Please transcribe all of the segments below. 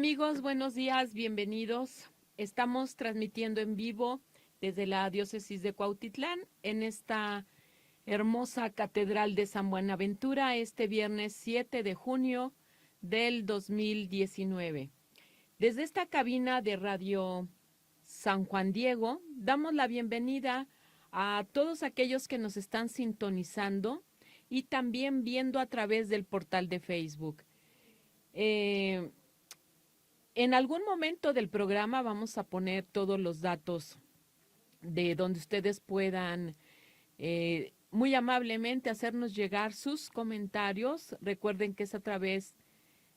Amigos, buenos días, bienvenidos. Estamos transmitiendo en vivo desde la diócesis de Cuautitlán en esta hermosa catedral de San Buenaventura este viernes 7 de junio del 2019. Desde esta cabina de Radio San Juan Diego damos la bienvenida a todos aquellos que nos están sintonizando y también viendo a través del portal de Facebook. Eh, En algún momento del programa vamos a poner todos los datos de donde ustedes puedan muy amablemente hacernos llegar sus comentarios. Recuerden que es a través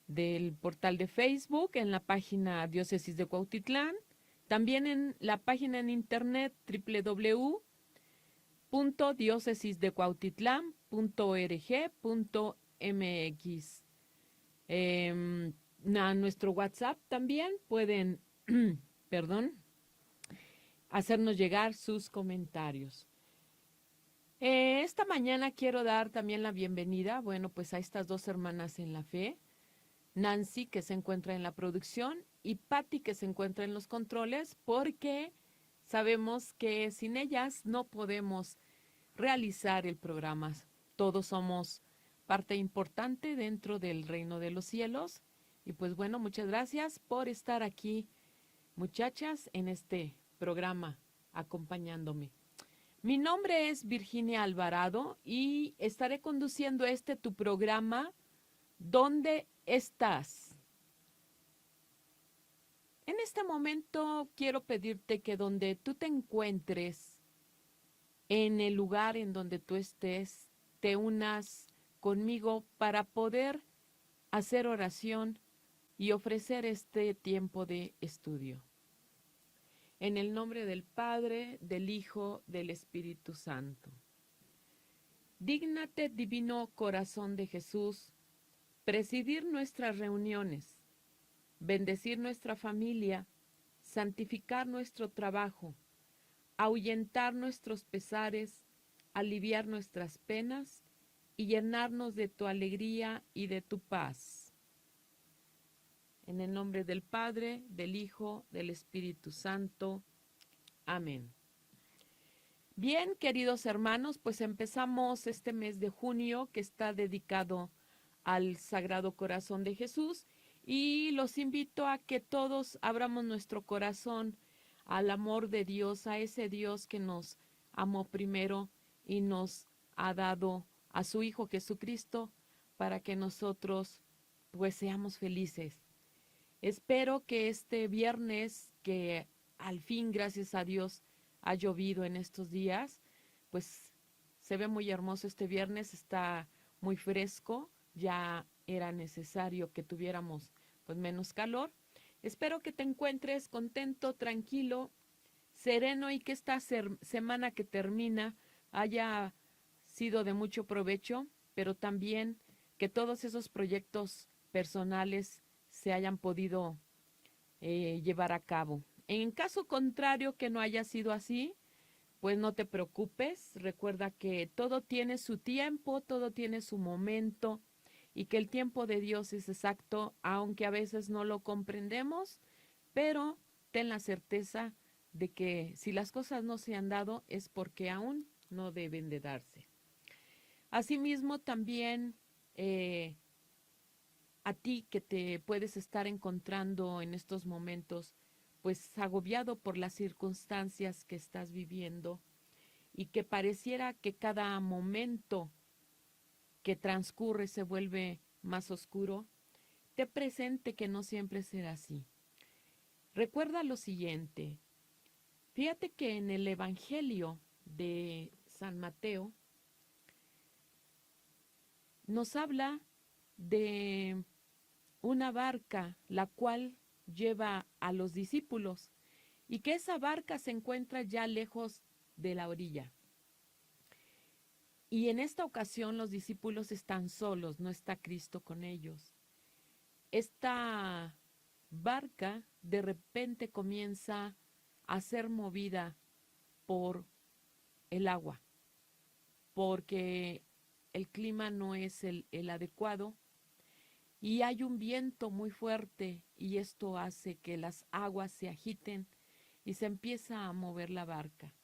del portal de Facebook, en la página Diócesis de Cuautitlán, también en la página en internet www.diocesisdecuautitlán.org.mx. A nuestro WhatsApp también pueden, perdón, hacernos llegar sus comentarios. Esta mañana quiero dar también la bienvenida, bueno, pues a estas dos hermanas en la fe, Nancy, que se encuentra en la producción, y Patti, que se encuentra en los controles, porque sabemos que sin ellas no podemos realizar el programa. Todos somos parte importante dentro del reino de los cielos. Y pues bueno, muchas gracias por estar aquí, muchachas, en este programa acompañándome. Mi nombre es Virginia Alvarado y estaré conduciendo tu programa ¿Dónde estás? En este momento quiero pedirte que donde tú te encuentres, en el lugar en donde tú estés, te unas conmigo para poder hacer oración y ofrecer este tiempo de estudio. En el nombre del Padre, del Hijo, del Espíritu Santo. Dígnate, divino corazón de Jesús, presidir nuestras reuniones, bendecir nuestra familia, santificar nuestro trabajo, ahuyentar nuestros pesares, aliviar nuestras penas y llenarnos de tu alegría y de tu paz. En el nombre del Padre, del Hijo, del Espíritu Santo. Amén. Bien, queridos hermanos, pues empezamos este mes de junio que está dedicado al Sagrado Corazón de Jesús y los invito a que todos abramos nuestro corazón al amor de Dios, a ese Dios que nos amó primero y nos ha dado a su Hijo Jesucristo para que nosotros pues seamos felices. Espero que este viernes, que al fin, gracias a Dios, ha llovido en estos días, pues se ve muy hermoso este viernes, está muy fresco, ya era necesario que tuviéramos pues menos calor. Espero que te encuentres contento, tranquilo, sereno y que esta semana que termina haya sido de mucho provecho, pero también que todos esos proyectos personales se hayan podido llevar a cabo. En caso contrario que no haya sido así, pues no te preocupes, recuerda que todo tiene su tiempo, todo tiene su momento y que el tiempo de Dios es exacto, aunque a veces no lo comprendemos, pero ten la certeza de que si las cosas no se han dado es porque aún no deben de darse. Asimismo, también a ti que te puedes estar encontrando en estos momentos, pues agobiado por las circunstancias que estás viviendo y que pareciera que cada momento que transcurre se vuelve más oscuro, te presente que no siempre será así. Recuerda lo siguiente, fíjate que en el Evangelio de San Mateo nos habla de una barca la cual lleva a los discípulos y que esa barca se encuentra ya lejos de la orilla. Y en esta ocasión los discípulos están solos, no está Cristo con ellos. Esta barca de repente comienza a ser movida por el agua, porque el clima no es el adecuado y hay un viento muy fuerte y esto hace que las aguas se agiten y se empieza a mover la barca.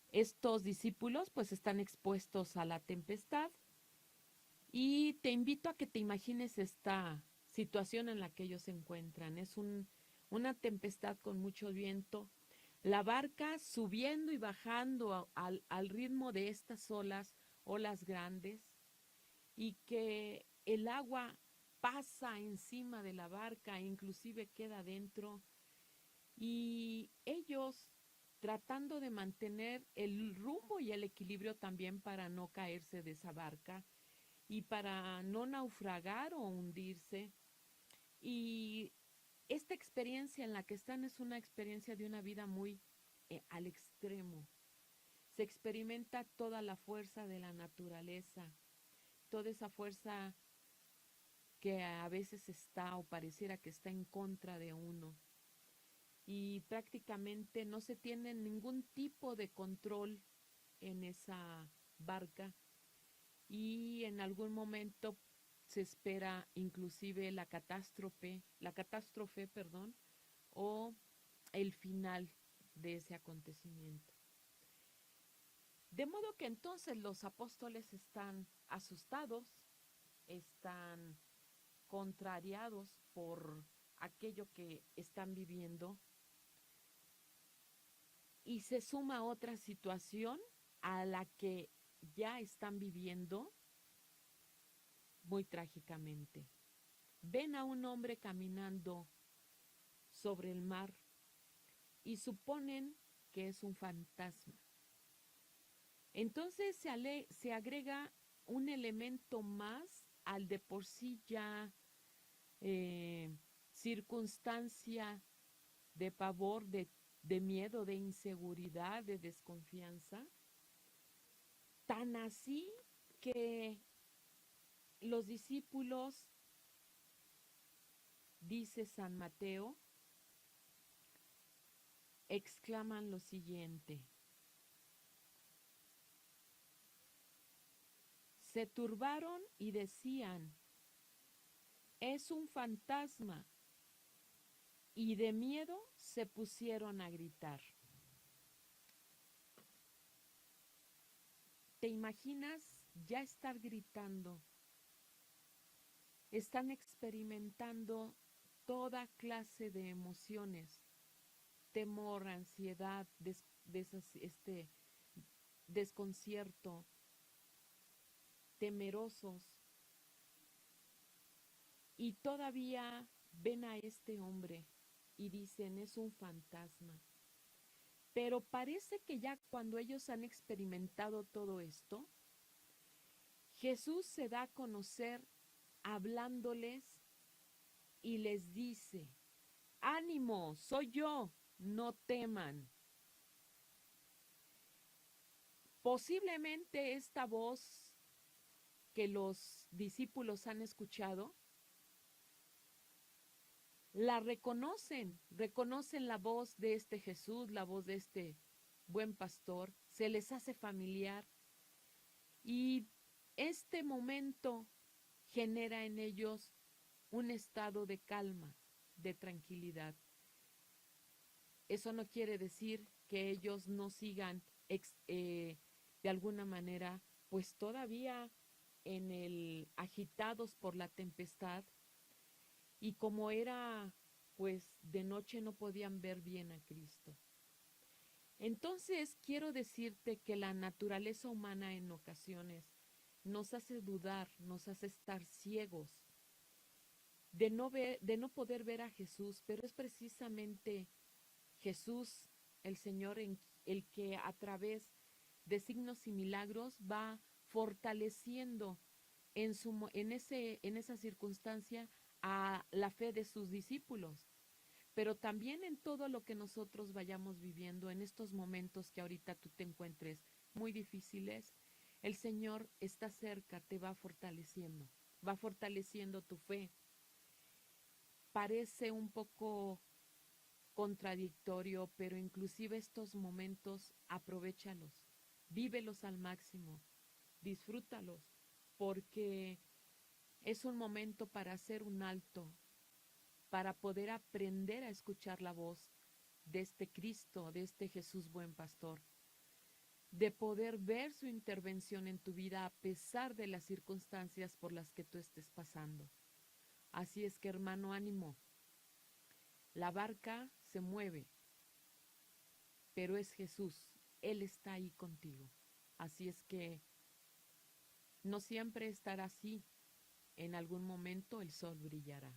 Estos discípulos pues están expuestos a la tempestad y te invito a que te imagines esta situación en la que ellos se encuentran. Es una tempestad con mucho viento, la barca subiendo y bajando al ritmo de estas olas grandes, y que el agua pasa encima de la barca, inclusive queda dentro, y ellos tratando de mantener el rumbo y el equilibrio también para no caerse de esa barca y para no naufragar o hundirse. Y esta experiencia en la que están es una experiencia de una vida muy al extremo. Se experimenta toda la fuerza de la naturaleza, toda esa fuerza que a veces está o pareciera que está en contra de uno. Y prácticamente no se tiene ningún tipo de control en esa barca y en algún momento se espera inclusive la catástrofe, perdón, o el final de ese acontecimiento. De modo que entonces los apóstoles están asustados, están contrariados por aquello que están viviendo y se suma otra situación a la que ya están viviendo muy trágicamente. Ven a un hombre caminando sobre el mar y suponen que es un fantasma. Entonces se agrega un elemento más al de por sí ya eh, circunstancia de pavor, de miedo, de inseguridad, de desconfianza, tan así que los discípulos, dice San Mateo, exclaman lo siguiente: se turbaron y decían, es un fantasma, y de miedo se pusieron a gritar. ¿Te imaginas ya estar gritando? Están experimentando toda clase de emociones, temor, ansiedad, desconcierto, temerosos, y todavía ven a este hombre y dicen es un fantasma. Pero parece que ya cuando ellos han experimentado todo esto, Jesús se da a conocer hablándoles y les dice, ánimo, soy yo, no teman. Posiblemente esta voz que los discípulos han escuchado, la reconocen la voz de este Jesús, la voz de este buen pastor, se les hace familiar y este momento genera en ellos un estado de calma, de tranquilidad. Eso no quiere decir que ellos no sigan de alguna manera, pues todavía agitados por la tempestad, y como era pues de noche no podían ver bien a Cristo. Entonces quiero decirte que la naturaleza humana en ocasiones nos hace dudar, nos hace estar ciegos, de no poder ver a Jesús, pero es precisamente Jesús, el Señor, el que a través de signos y milagros va fortaleciendo en esa circunstancia a la fe de sus discípulos, pero también en todo lo que nosotros vayamos viviendo, en estos momentos que ahorita tú te encuentres muy difíciles, el Señor está cerca, te va fortaleciendo tu fe. Parece un poco contradictorio, pero inclusive estos momentos aprovéchalos, vívelos al máximo, disfrútalos, porque Es un momento para hacer un alto, para poder aprender a escuchar la voz de este Cristo, de este Jesús buen pastor, de poder ver su intervención en tu vida a pesar de las circunstancias por las que tú estés pasando. Así es que, hermano, ánimo. La barca se mueve, pero es Jesús. Él está ahí contigo. Así es que no siempre estará así. En algún momento el sol brillará.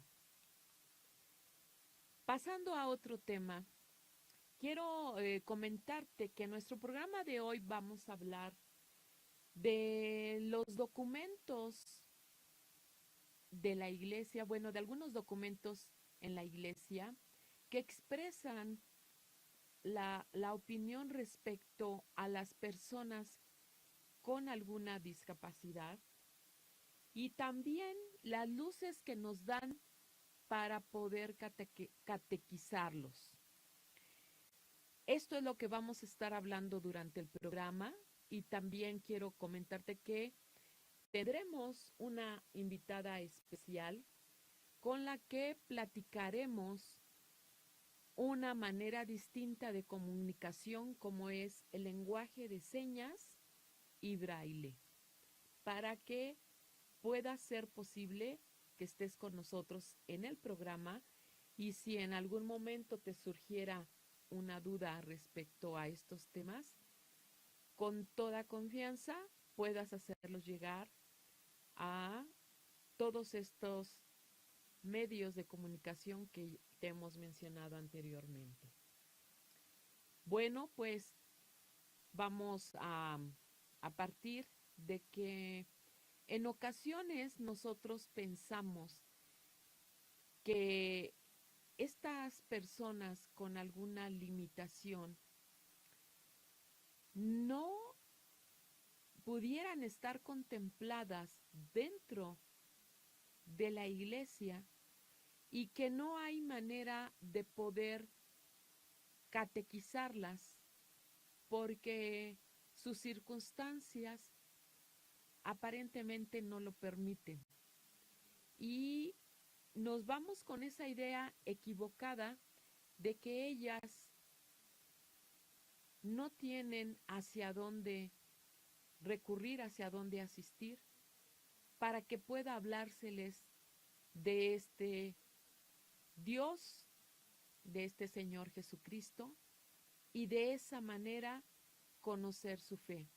Pasando a otro tema, quiero comentarte que en nuestro programa de hoy vamos a hablar de los documentos de la iglesia, bueno, de algunos documentos en la iglesia que expresan la opinión respecto a las personas con alguna discapacidad y también las luces que nos dan para poder catequizarlos. Esto es lo que vamos a estar hablando durante el programa y también quiero comentarte que tendremos una invitada especial con la que platicaremos una manera distinta de comunicación como es el lenguaje de señas y braille, para que pueda ser posible que estés con nosotros en el programa y si en algún momento te surgiera una duda respecto a estos temas, con toda confianza puedas hacerlos llegar a todos estos medios de comunicación que te hemos mencionado anteriormente. Bueno, pues vamos a partir de que en ocasiones nosotros pensamos que estas personas con alguna limitación no pudieran estar contempladas dentro de la iglesia y que no hay manera de poder catequizarlas porque sus circunstancias aparentemente no lo permiten. Y nos vamos con esa idea equivocada de que ellas no tienen hacia dónde recurrir, hacia dónde asistir, para que pueda hablárseles de este Dios, de este Señor Jesucristo, y de esa manera conocer su fe,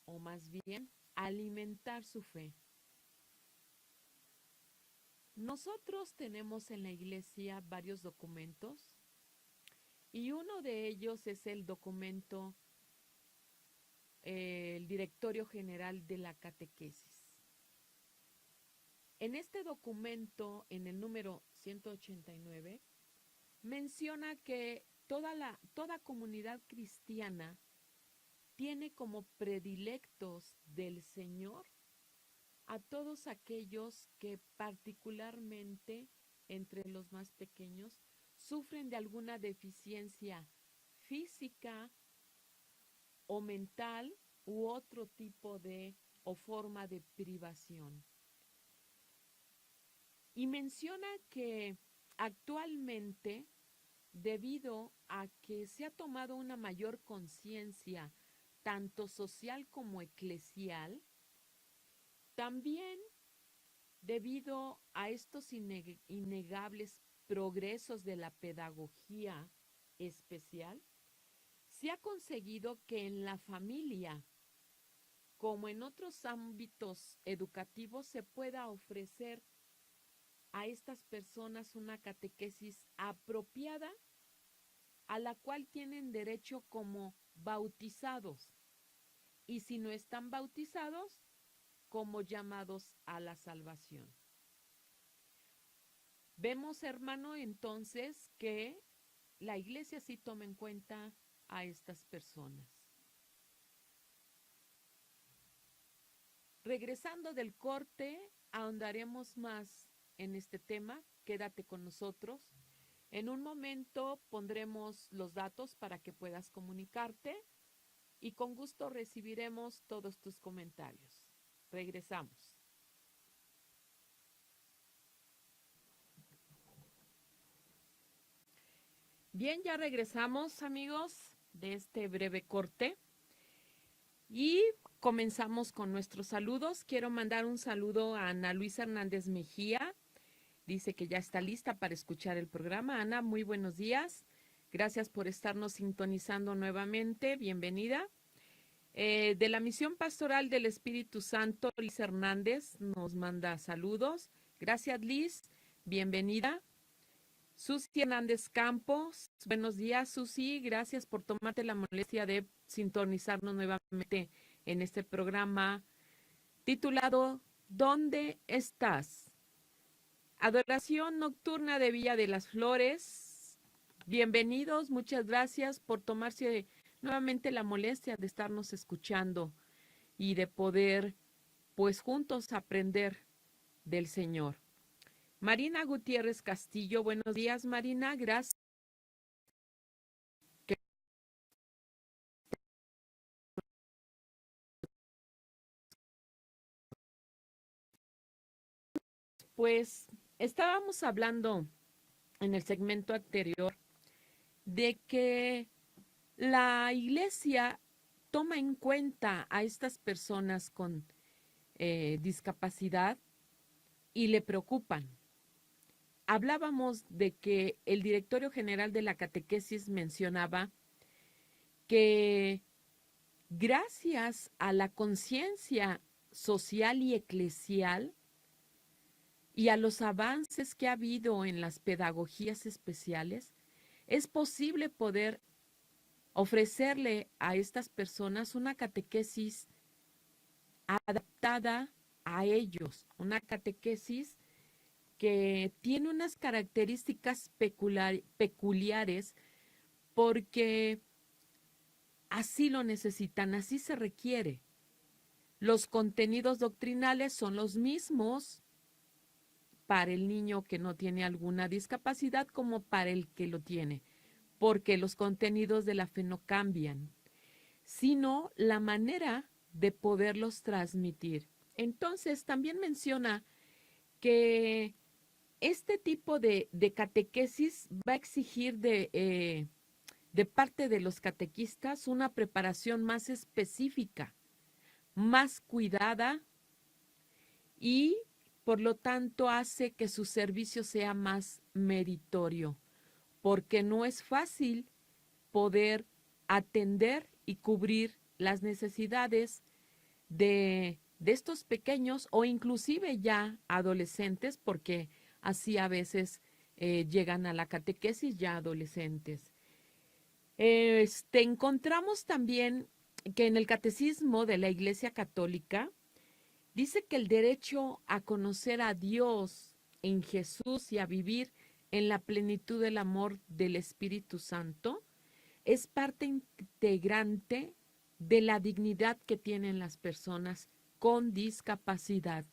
o más bien alimentar su fe. Nosotros tenemos en la iglesia varios documentos y uno de ellos es el documento, el Directorio General de la Catequesis. En este documento, en el número 189, menciona que toda comunidad cristiana tiene como predilectos del Señor a todos aquellos que particularmente entre los más pequeños sufren de alguna deficiencia física o mental u otro tipo de o forma de privación. Y menciona que actualmente, debido a que se ha tomado una mayor conciencia tanto social como eclesial, también debido a estos innegables progresos de la pedagogía especial, se ha conseguido que en la familia, como en otros ámbitos educativos, se pueda ofrecer a estas personas una catequesis apropiada a la cual tienen derecho como bautizados y si no están bautizados, como llamados a la salvación. Vemos, hermano, entonces que la iglesia sí toma en cuenta a estas personas. Regresando del corte, ahondaremos más en este tema. Quédate con nosotros. En un momento pondremos los datos para que puedas comunicarte y con gusto recibiremos todos tus comentarios. Regresamos. Bien, ya regresamos, amigos, de este breve corte y comenzamos con nuestros saludos. Quiero mandar un saludo a Ana Luisa Hernández Mejía. Dice que ya está lista para escuchar el programa. Ana, muy buenos días. Gracias por estarnos sintonizando nuevamente. Bienvenida. De la Misión Pastoral del Espíritu Santo, Liz Hernández nos manda saludos. Gracias, Liz. Bienvenida. Susi Hernández Campos, buenos días, Susi. Gracias por tomarte la molestia de sintonizarnos nuevamente en este programa titulado ¿Dónde estás? Adoración nocturna de Villa de las Flores. Bienvenidos, muchas gracias por tomarse nuevamente la molestia de estarnos escuchando y de poder, pues juntos, aprender del Señor. Marina Gutiérrez Castillo, buenos días, Marina, gracias. Pues estábamos hablando en el segmento anterior de que la iglesia toma en cuenta a estas personas con discapacidad y le preocupan. Hablábamos de que el directorio general de la catequesis mencionaba que gracias a la conciencia social y eclesial y a los avances que ha habido en las pedagogías especiales, es posible poder ofrecerle a estas personas una catequesis adaptada a ellos, una catequesis que tiene unas características peculiares porque así lo necesitan, así se requiere. Los contenidos doctrinales son los mismos para el niño que no tiene alguna discapacidad como para el que lo tiene, porque los contenidos de la fe no cambian, sino la manera de poderlos transmitir. Entonces, también menciona que este tipo de catequesis va a exigir de parte de los catequistas una preparación más específica, más cuidada y por lo tanto hace que su servicio sea más meritorio, porque no es fácil poder atender y cubrir las necesidades de estos pequeños o inclusive ya adolescentes, porque así a veces llegan a la catequesis ya adolescentes. Encontramos también que en el Catecismo de la Iglesia Católica dice que el derecho a conocer a Dios en Jesús y a vivir en la plenitud del amor del Espíritu Santo es parte integrante de la dignidad que tienen las personas con discapacidad.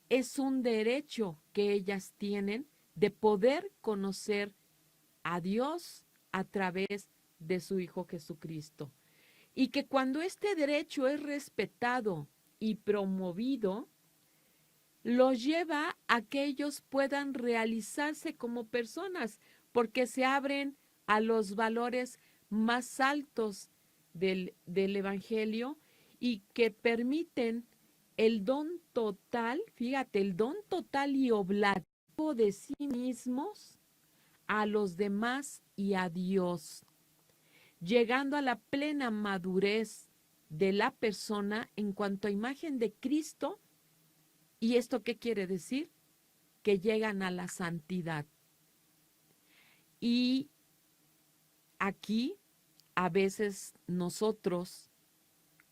Es un derecho que ellas tienen de poder conocer a Dios a través de su Hijo Jesucristo. Y que cuando este derecho es respetado y promovido, los lleva a que ellos puedan realizarse como personas, porque se abren a los valores más altos del Evangelio y que permiten el don total, fíjate, el don total y oblativo de sí mismos a los demás y a Dios, llegando a la plena madurez de la persona en cuanto a imagen de Cristo. ¿Y esto qué quiere decir? Que llegan a la santidad. Y aquí, a veces nosotros,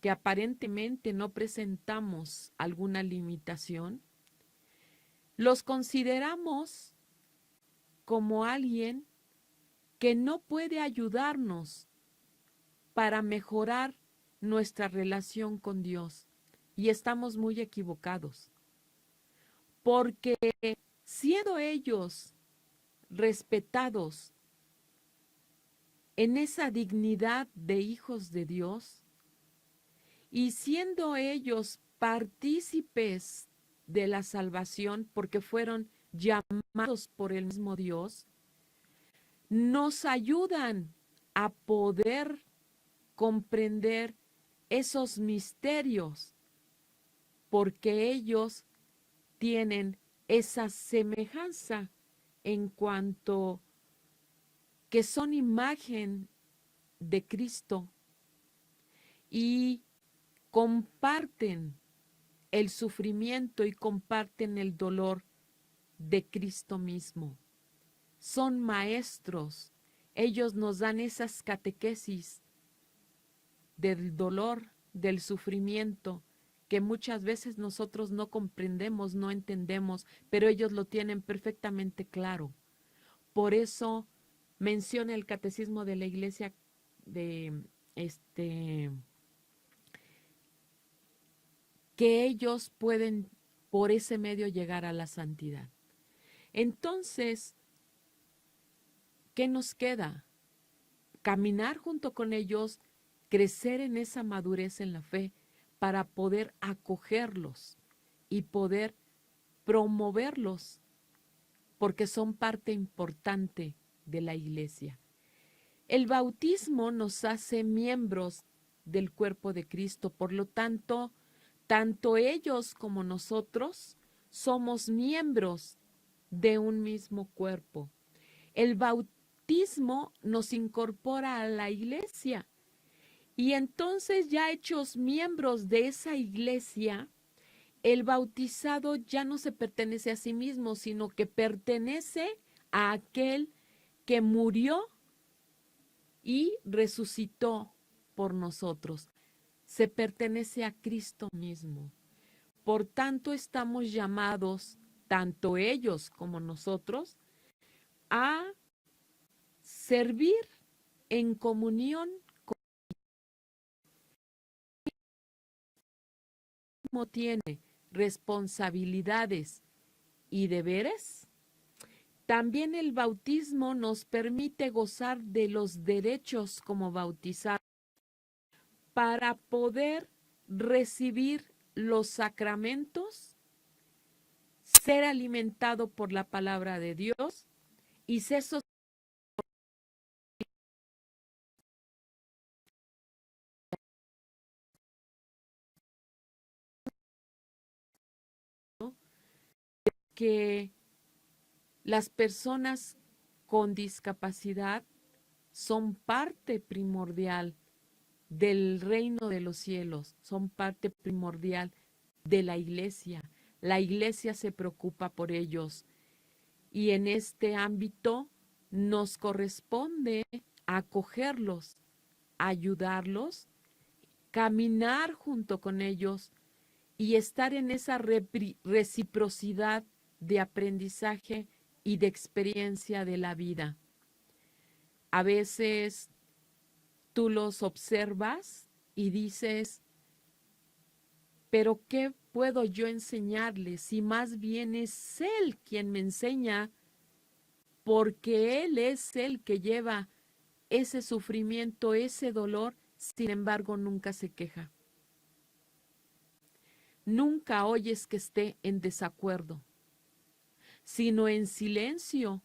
que aparentemente no presentamos alguna limitación, los consideramos como alguien que no puede ayudarnos para mejorar nuestra relación con Dios. Y estamos muy equivocados, porque siendo ellos respetados en esa dignidad de hijos de Dios y siendo ellos partícipes de la salvación porque fueron llamados por el mismo Dios, nos ayudan a poder comprender esos misterios, porque ellos tienen esa semejanza en cuanto que son imagen de Cristo y comparten el sufrimiento y comparten el dolor de Cristo mismo. Son maestros. Ellos nos dan esas catequesis del dolor, del sufrimiento, que muchas veces nosotros no comprendemos, no entendemos, pero ellos lo tienen perfectamente claro. Por eso menciona el Catecismo de la Iglesia de que ellos pueden por ese medio llegar a la santidad. Entonces, ¿qué nos queda? Caminar junto con ellos, crecer en esa madurez en la fe para poder acogerlos y poder promoverlos, porque son parte importante de la iglesia. El bautismo nos hace miembros del cuerpo de Cristo, por lo tanto, tanto ellos como nosotros somos miembros de un mismo cuerpo. El bautismo nos incorpora a la iglesia y entonces ya hechos miembros de esa iglesia, el bautizado ya no se pertenece a sí mismo, sino que pertenece a aquel que murió y resucitó por nosotros. Se pertenece a Cristo mismo. Por tanto, estamos llamados, tanto ellos como nosotros, a servir en comunión con el mismo tiene responsabilidades y deberes. También el bautismo nos permite gozar de los derechos como bautizados para poder recibir los sacramentos, ser alimentado por la palabra de Dios y ser sostenido que las personas con discapacidad son parte primordial del reino de los cielos, son parte primordial de la iglesia. La iglesia se preocupa por ellos y en este ámbito nos corresponde acogerlos, ayudarlos, caminar junto con ellos y estar en esa reciprocidad de aprendizaje y de experiencia de la vida. A veces tú los observas y dices, pero ¿qué puedo yo enseñarles si más bien es Él quien me enseña? Porque Él es el que lleva ese sufrimiento, ese dolor, sin embargo nunca se queja. Nunca oyes que esté en desacuerdo, sino en silencio,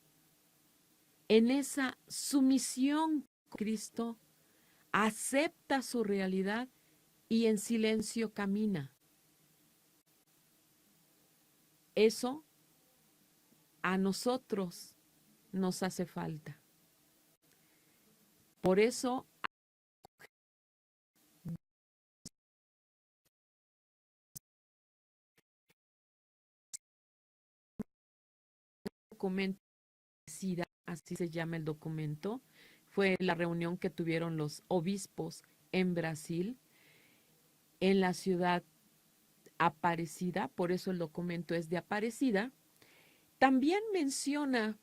en esa sumisión con Cristo, acepta su realidad y en silencio camina. Eso a nosotros nos hace falta. Por eso documento, así se llama el documento, fue la reunión que tuvieron los obispos en Brasil, en la ciudad Aparecida, por eso el documento es de Aparecida. También menciona,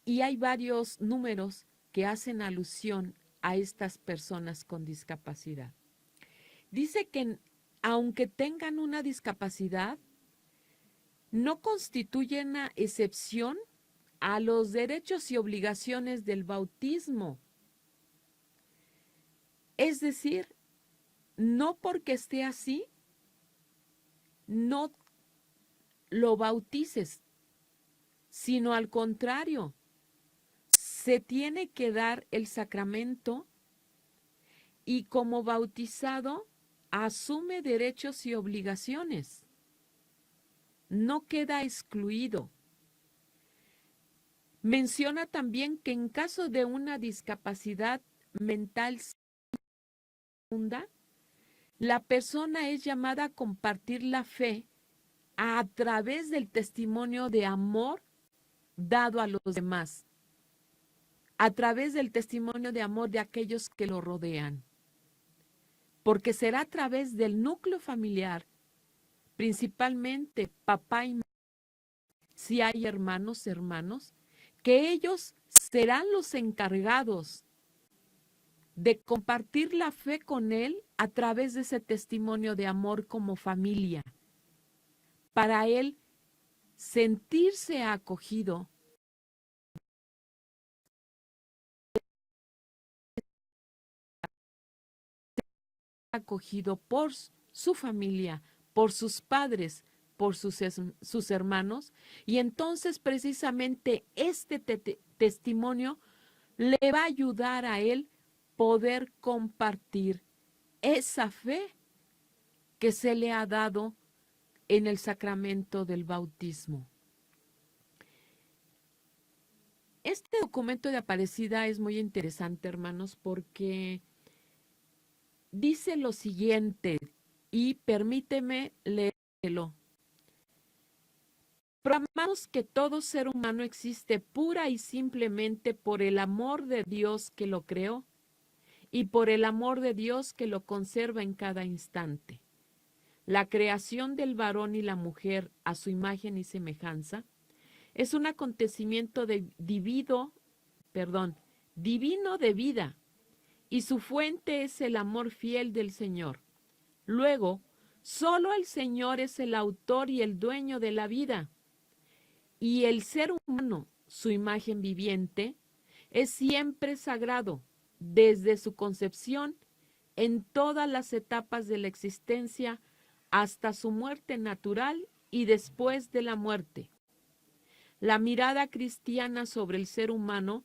y hay varios números que hacen alusión a estas personas con discapacidad. Dice que aunque tengan una discapacidad, no constituyen una excepción a los derechos y obligaciones del bautismo. Es decir, no porque esté así, no lo bautices, sino al contrario, se tiene que dar el sacramento y como bautizado asume derechos y obligaciones. No queda excluido. Menciona también que en caso de una discapacidad mental profunda, la persona es llamada a compartir la fe a través del testimonio de amor dado a los demás, a través del testimonio de amor de aquellos que lo rodean. Porque será a través del núcleo familiar, principalmente papá y mamá, si hay hermanos, que ellos serán los encargados de compartir la fe con él a través de ese testimonio de amor como familia, para él sentirse acogido, por su familia, por sus padres, por sus hermanos, y entonces precisamente este testimonio le va a ayudar a él poder compartir esa fe que se le ha dado en el sacramento del bautismo. Este documento de Aparecida es muy interesante, hermanos, porque dice lo siguiente, y permíteme leerlo. Proclamamos que todo ser humano existe pura y simplemente por el amor de Dios que lo creó y por el amor de Dios que lo conserva en cada instante. La creación del varón y la mujer a su imagen y semejanza es un acontecimiento divino de vida, y su fuente es el amor fiel del Señor. Luego, solo el Señor es el autor y el dueño de la vida, y el ser humano, su imagen viviente, es siempre sagrado, desde su concepción, en todas las etapas de la existencia, hasta su muerte natural y después de la muerte. La mirada cristiana sobre el ser humano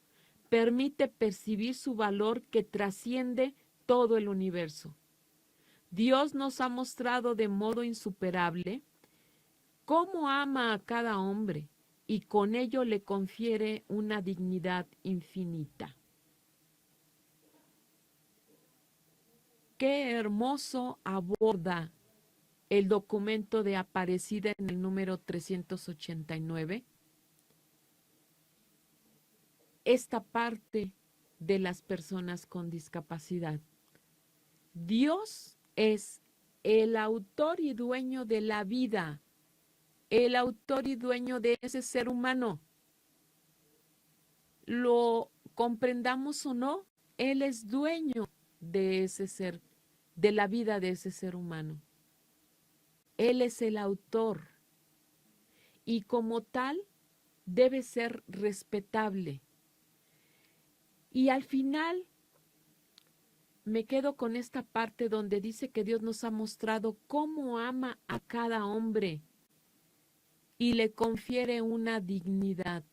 permite percibir su valor que trasciende todo el universo. Dios nos ha mostrado de modo insuperable cómo ama a cada hombre y con ello le confiere una dignidad infinita. Qué hermoso aborda el documento de Aparecida en el número 389. Esta parte de las personas con discapacidad. Dios es el autor y dueño de la vida, el autor y dueño de ese ser humano. Lo comprendamos o no, Él es dueño de ese ser, de la vida de ese ser humano. Él es el autor y como tal debe ser respetable. Y al final me quedo con esta parte donde dice que Dios nos ha mostrado cómo ama a cada hombre y le confiere una dignidad.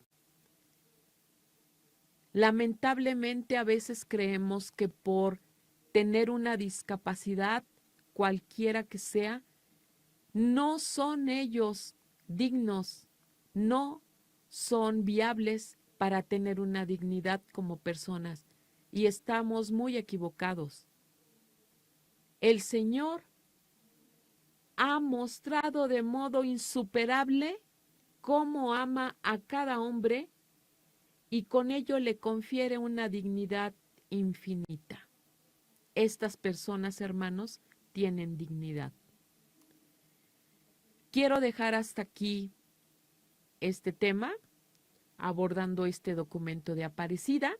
Lamentablemente a veces creemos que por tener una discapacidad, cualquiera que sea, no son ellos dignos, no son viables para tener una dignidad como personas. Y estamos muy equivocados. El Señor ha mostrado de modo insuperable cómo ama a cada hombre y con ello le confiere una dignidad infinita. Estas personas, hermanos, tienen dignidad. Quiero dejar hasta aquí este tema, abordando este documento de Aparecida,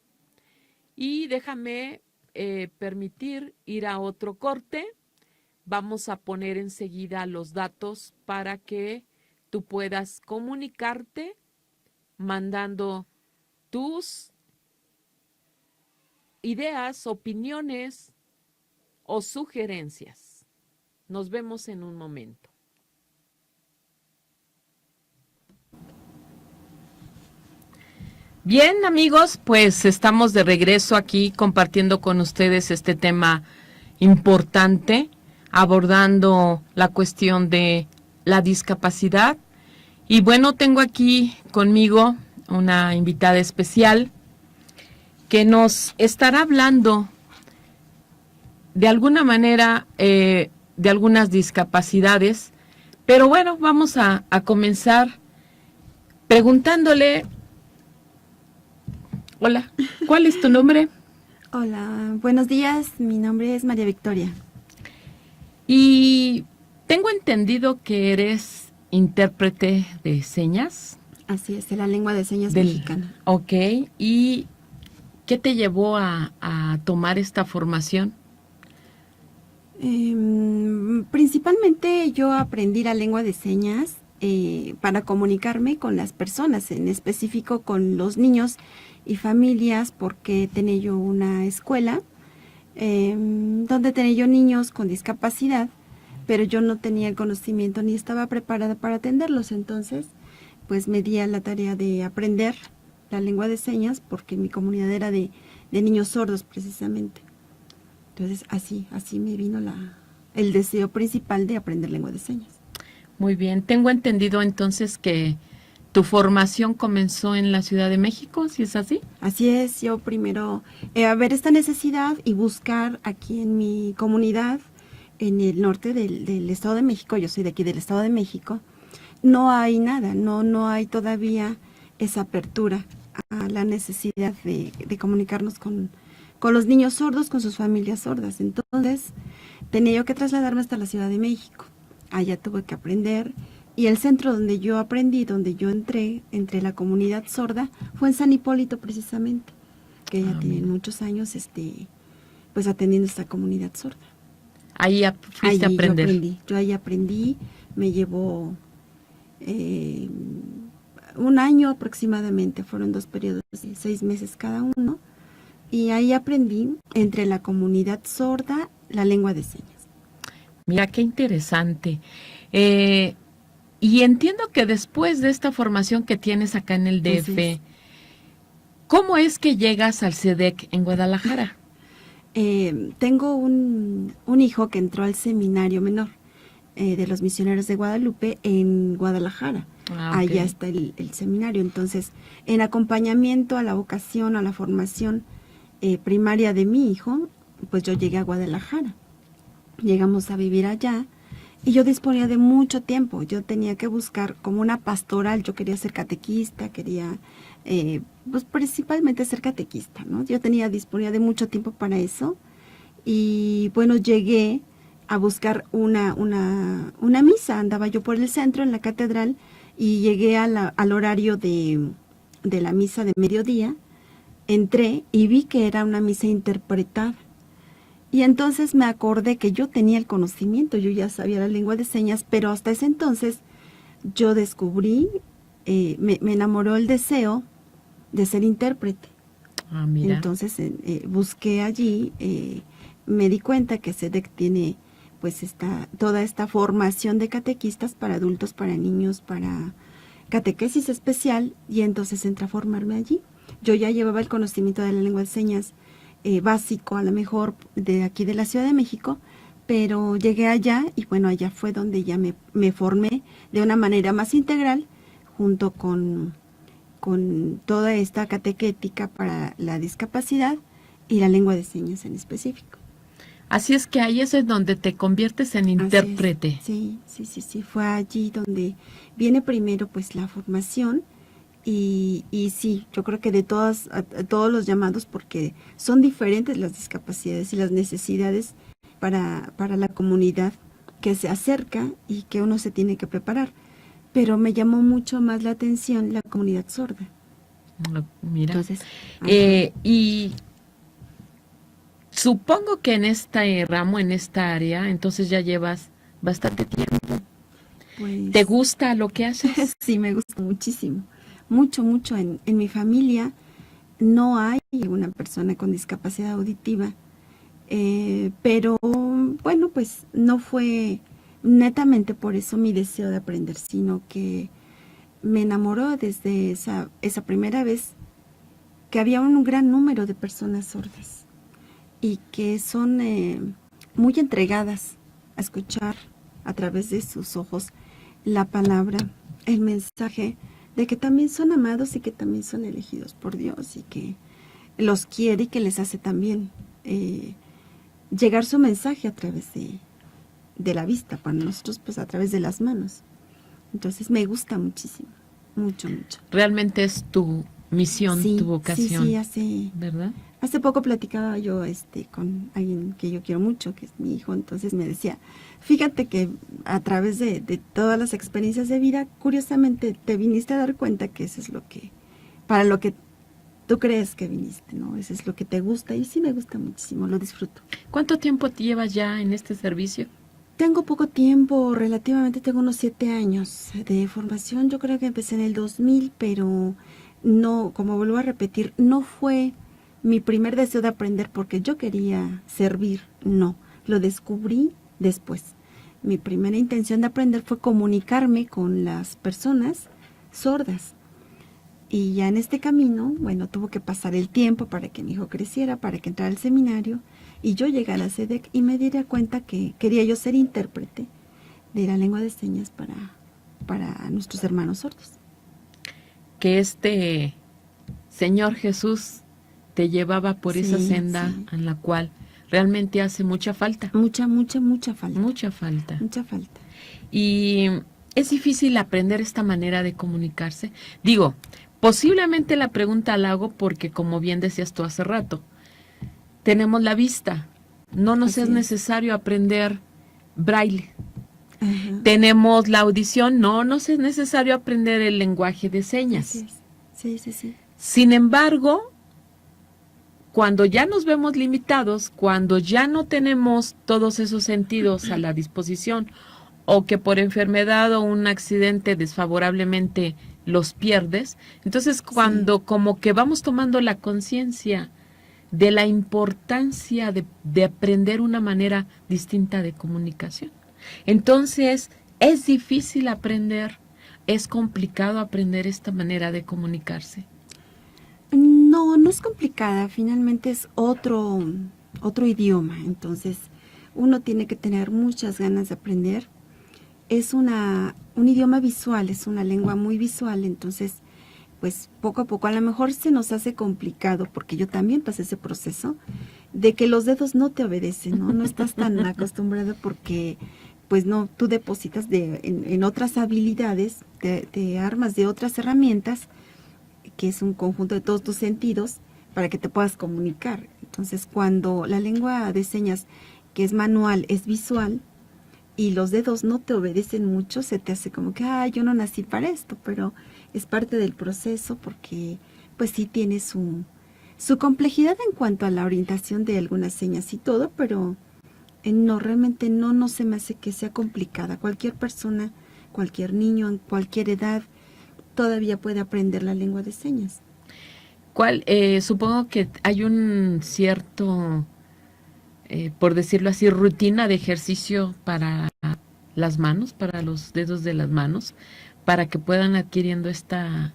y déjame permitir ir a otro corte. Vamos a poner enseguida los datos para que tú puedas comunicarte mandando tus ideas, opiniones o sugerencias. Nos vemos en un momento. Bien, amigos, pues estamos de regreso aquí compartiendo con ustedes este tema importante, abordando la cuestión de la discapacidad. Y bueno, tengo aquí conmigo una invitada especial que nos estará hablando de alguna manera de algunas discapacidades. Pero bueno, vamos a comenzar preguntándole, hola, ¿cuál es tu nombre? Hola, buenos días, mi nombre es María Victoria. Y tengo entendido que eres intérprete de señas. Así es, de la lengua de señas mexicana. Ok, ¿y qué te llevó a tomar esta formación? Principalmente yo aprendí la lengua de señas para comunicarme con las personas, en específico con los niños y familias, porque tenía yo una escuela donde tenía yo niños con discapacidad, pero yo no tenía el conocimiento ni estaba preparada para atenderlos. Entonces, pues me di a la tarea de aprender la lengua de señas, porque mi comunidad era de niños sordos precisamente. Entonces, así me vino el deseo principal de aprender lengua de señas. Muy bien, tengo entendido entonces que tu formación comenzó en la Ciudad de México, ¿sí es así? Así es, yo primero ver esta necesidad y buscar aquí en mi comunidad, en el norte del Estado de México. Yo soy de aquí del Estado de México. No hay nada, no hay todavía esa apertura a la necesidad de comunicarnos con los niños sordos, con sus familias sordas. Entonces, tenía yo que trasladarme hasta la Ciudad de México. Allá tuve que aprender. Y el centro donde yo aprendí, donde yo entré, entre la comunidad sorda, fue en San Hipólito precisamente, que ya tiene muchos años pues atendiendo esta comunidad sorda. Ahí fuiste a aprender. Yo ahí aprendí, me llevó un año aproximadamente, fueron 2 periodos de 6 meses cada uno, y ahí aprendí entre la comunidad sorda la lengua de señas. Mira, qué interesante. Y entiendo que después de esta formación que tienes acá en el DF, ¿cómo es que llegas al CEDEC en Guadalajara? Tengo un hijo que entró al seminario menor de los misioneros de Guadalupe en Guadalajara. Okay. Allá está el seminario. Entonces, en acompañamiento a la vocación, a la formación primaria de mi hijo, pues yo llegué a Guadalajara. Llegamos a vivir allá y yo disponía de mucho tiempo. Yo tenía que buscar como una pastoral. Yo quería ser catequista, quería pues principalmente ser catequista, ¿no? Yo disponía de mucho tiempo para eso. Y bueno, llegué a buscar una misa. Andaba yo por el centro, en la catedral, y llegué al horario de la misa de mediodía. Entré y vi que era una misa interpretada. Y entonces me acordé que yo tenía el conocimiento, yo ya sabía la lengua de señas, pero hasta ese entonces yo descubrí, me enamoró el deseo de ser intérprete. Mira. Entonces busqué allí, me di cuenta que CEDEC tiene pues toda esta formación de catequistas para adultos, para niños, para catequesis especial, y entonces entré a formarme allí. Yo ya llevaba el conocimiento de la lengua de señas básico, a lo mejor de aquí de la Ciudad de México, pero llegué allá y bueno, allá fue donde ya me formé de una manera más integral, junto con toda esta catequética para la discapacidad y la lengua de señas en específico. Así es que ahí es donde te conviertes en intérprete. Sí, fue allí donde viene primero pues la formación. Y sí, yo creo que de todos los llamados, porque son diferentes las discapacidades y las necesidades para la comunidad que se acerca y que uno se tiene que preparar. Pero me llamó mucho más la atención la comunidad sorda. Mira, entonces, y supongo que en este ramo, en esta área, entonces ya llevas bastante tiempo. Pues, ¿te gusta lo que haces? Sí, me gusta muchísimo. Mucho. En mi familia no hay una persona con discapacidad auditiva, pero bueno, pues no fue netamente por eso mi deseo de aprender, sino que me enamoró desde esa primera vez que había un gran número de personas sordas y que son muy entregadas a escuchar a través de sus ojos la palabra, el mensaje de que también son amados y que también son elegidos por Dios y que los quiere y que les hace también llegar su mensaje a través de la vista, para nosotros pues a través de las manos. Entonces me gusta muchísimo, mucho, mucho. Realmente es tu misión, Sí, tu vocación, sí, ¿verdad? Hace poco platicaba yo con alguien que yo quiero mucho, que es mi hijo, entonces me decía, fíjate que a través de todas las experiencias de vida, curiosamente te viniste a dar cuenta que eso es lo que, para lo que tú crees que viniste, ¿no? Eso es lo que te gusta y sí me gusta muchísimo, lo disfruto. ¿Cuánto tiempo te llevas ya en este servicio? Tengo poco tiempo, relativamente tengo unos 7 años de formación. Yo creo que empecé en el 2000, pero no, como vuelvo a repetir, no fue mi primer deseo de aprender porque yo quería servir, no, lo descubrí después. Mi primera intención de aprender fue comunicarme con las personas sordas. Y ya en este camino, bueno, tuvo que pasar el tiempo para que mi hijo creciera, para que entrara al seminario y yo llegara a SEDEC y me diera cuenta que quería yo ser intérprete de la lengua de señas para nuestros hermanos sordos. Que este Señor Jesús te llevaba por esa senda en la cual realmente hace mucha falta. Mucha falta. Mucha falta. Mucha falta. Y es difícil aprender esta manera de comunicarse. Digo, posiblemente la pregunta la hago porque, como bien decías tú hace rato, tenemos la vista. No nos es necesario aprender braille. Ajá. Tenemos la audición. No nos es necesario aprender el lenguaje de señas. Así es. Sí. Sin embargo, cuando ya nos vemos limitados, cuando ya no tenemos todos esos sentidos a la disposición, o que por enfermedad o un accidente desfavorablemente los pierdes, entonces cuando como que vamos tomando la conciencia de la importancia de aprender una manera distinta de comunicación. Entonces, es difícil aprender, es complicado aprender esta manera de comunicarse. No es complicada, finalmente es otro idioma, entonces uno tiene que tener muchas ganas de aprender. Es un idioma visual, es una lengua muy visual, entonces pues poco a poco a lo mejor se nos hace complicado, porque yo también pasé ese proceso de que los dedos no te obedecen, no estás tan acostumbrado porque pues no, tú depositas en otras habilidades, te armas de otras herramientas, que es un conjunto de todos tus sentidos para que te puedas comunicar. Entonces cuando la lengua de señas, que es manual, es visual, y los dedos no te obedecen mucho, se te hace como que, yo no nací para esto, pero es parte del proceso porque pues sí tiene su complejidad en cuanto a la orientación de algunas señas y todo, pero no, realmente no se me hace que sea complicada. Cualquier persona, cualquier niño, en cualquier edad, todavía puede aprender la lengua de señas. Supongo que hay un cierto... por decirlo así, rutina de ejercicio para las manos, para los dedos de las manos, para que puedan adquiriendo esta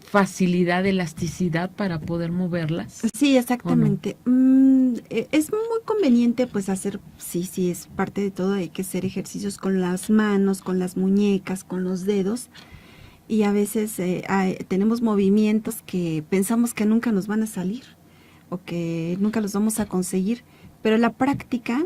facilidad, elasticidad para poder moverlas. Sí, exactamente. Es muy conveniente pues hacer, sí, es parte de todo, hay que hacer ejercicios con las manos, con las muñecas, con los dedos, y a veces tenemos movimientos que pensamos que nunca nos van a salir o que nunca los vamos a conseguir, pero la práctica,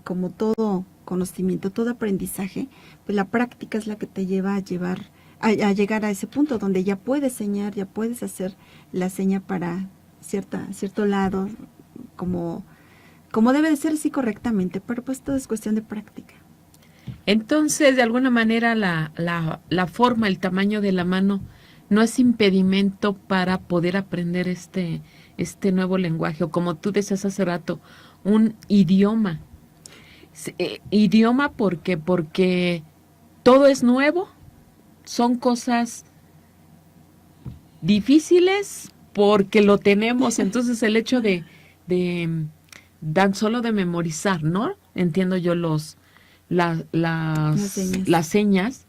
como todo conocimiento, todo aprendizaje, pues la práctica es la que te lleva a llegar a ese punto donde ya puedes señar, ya puedes hacer la seña para cierto lado, como debe de ser, así correctamente, pero pues todo es cuestión de práctica. Entonces, de alguna manera, la forma, el tamaño de la mano no es impedimento para poder aprender este nuevo lenguaje, o como tú decías hace rato, un idioma. Idioma porque todo es nuevo, son cosas difíciles porque lo tenemos, entonces el hecho de tan solo de memorizar, ¿no? Entiendo yo las señas,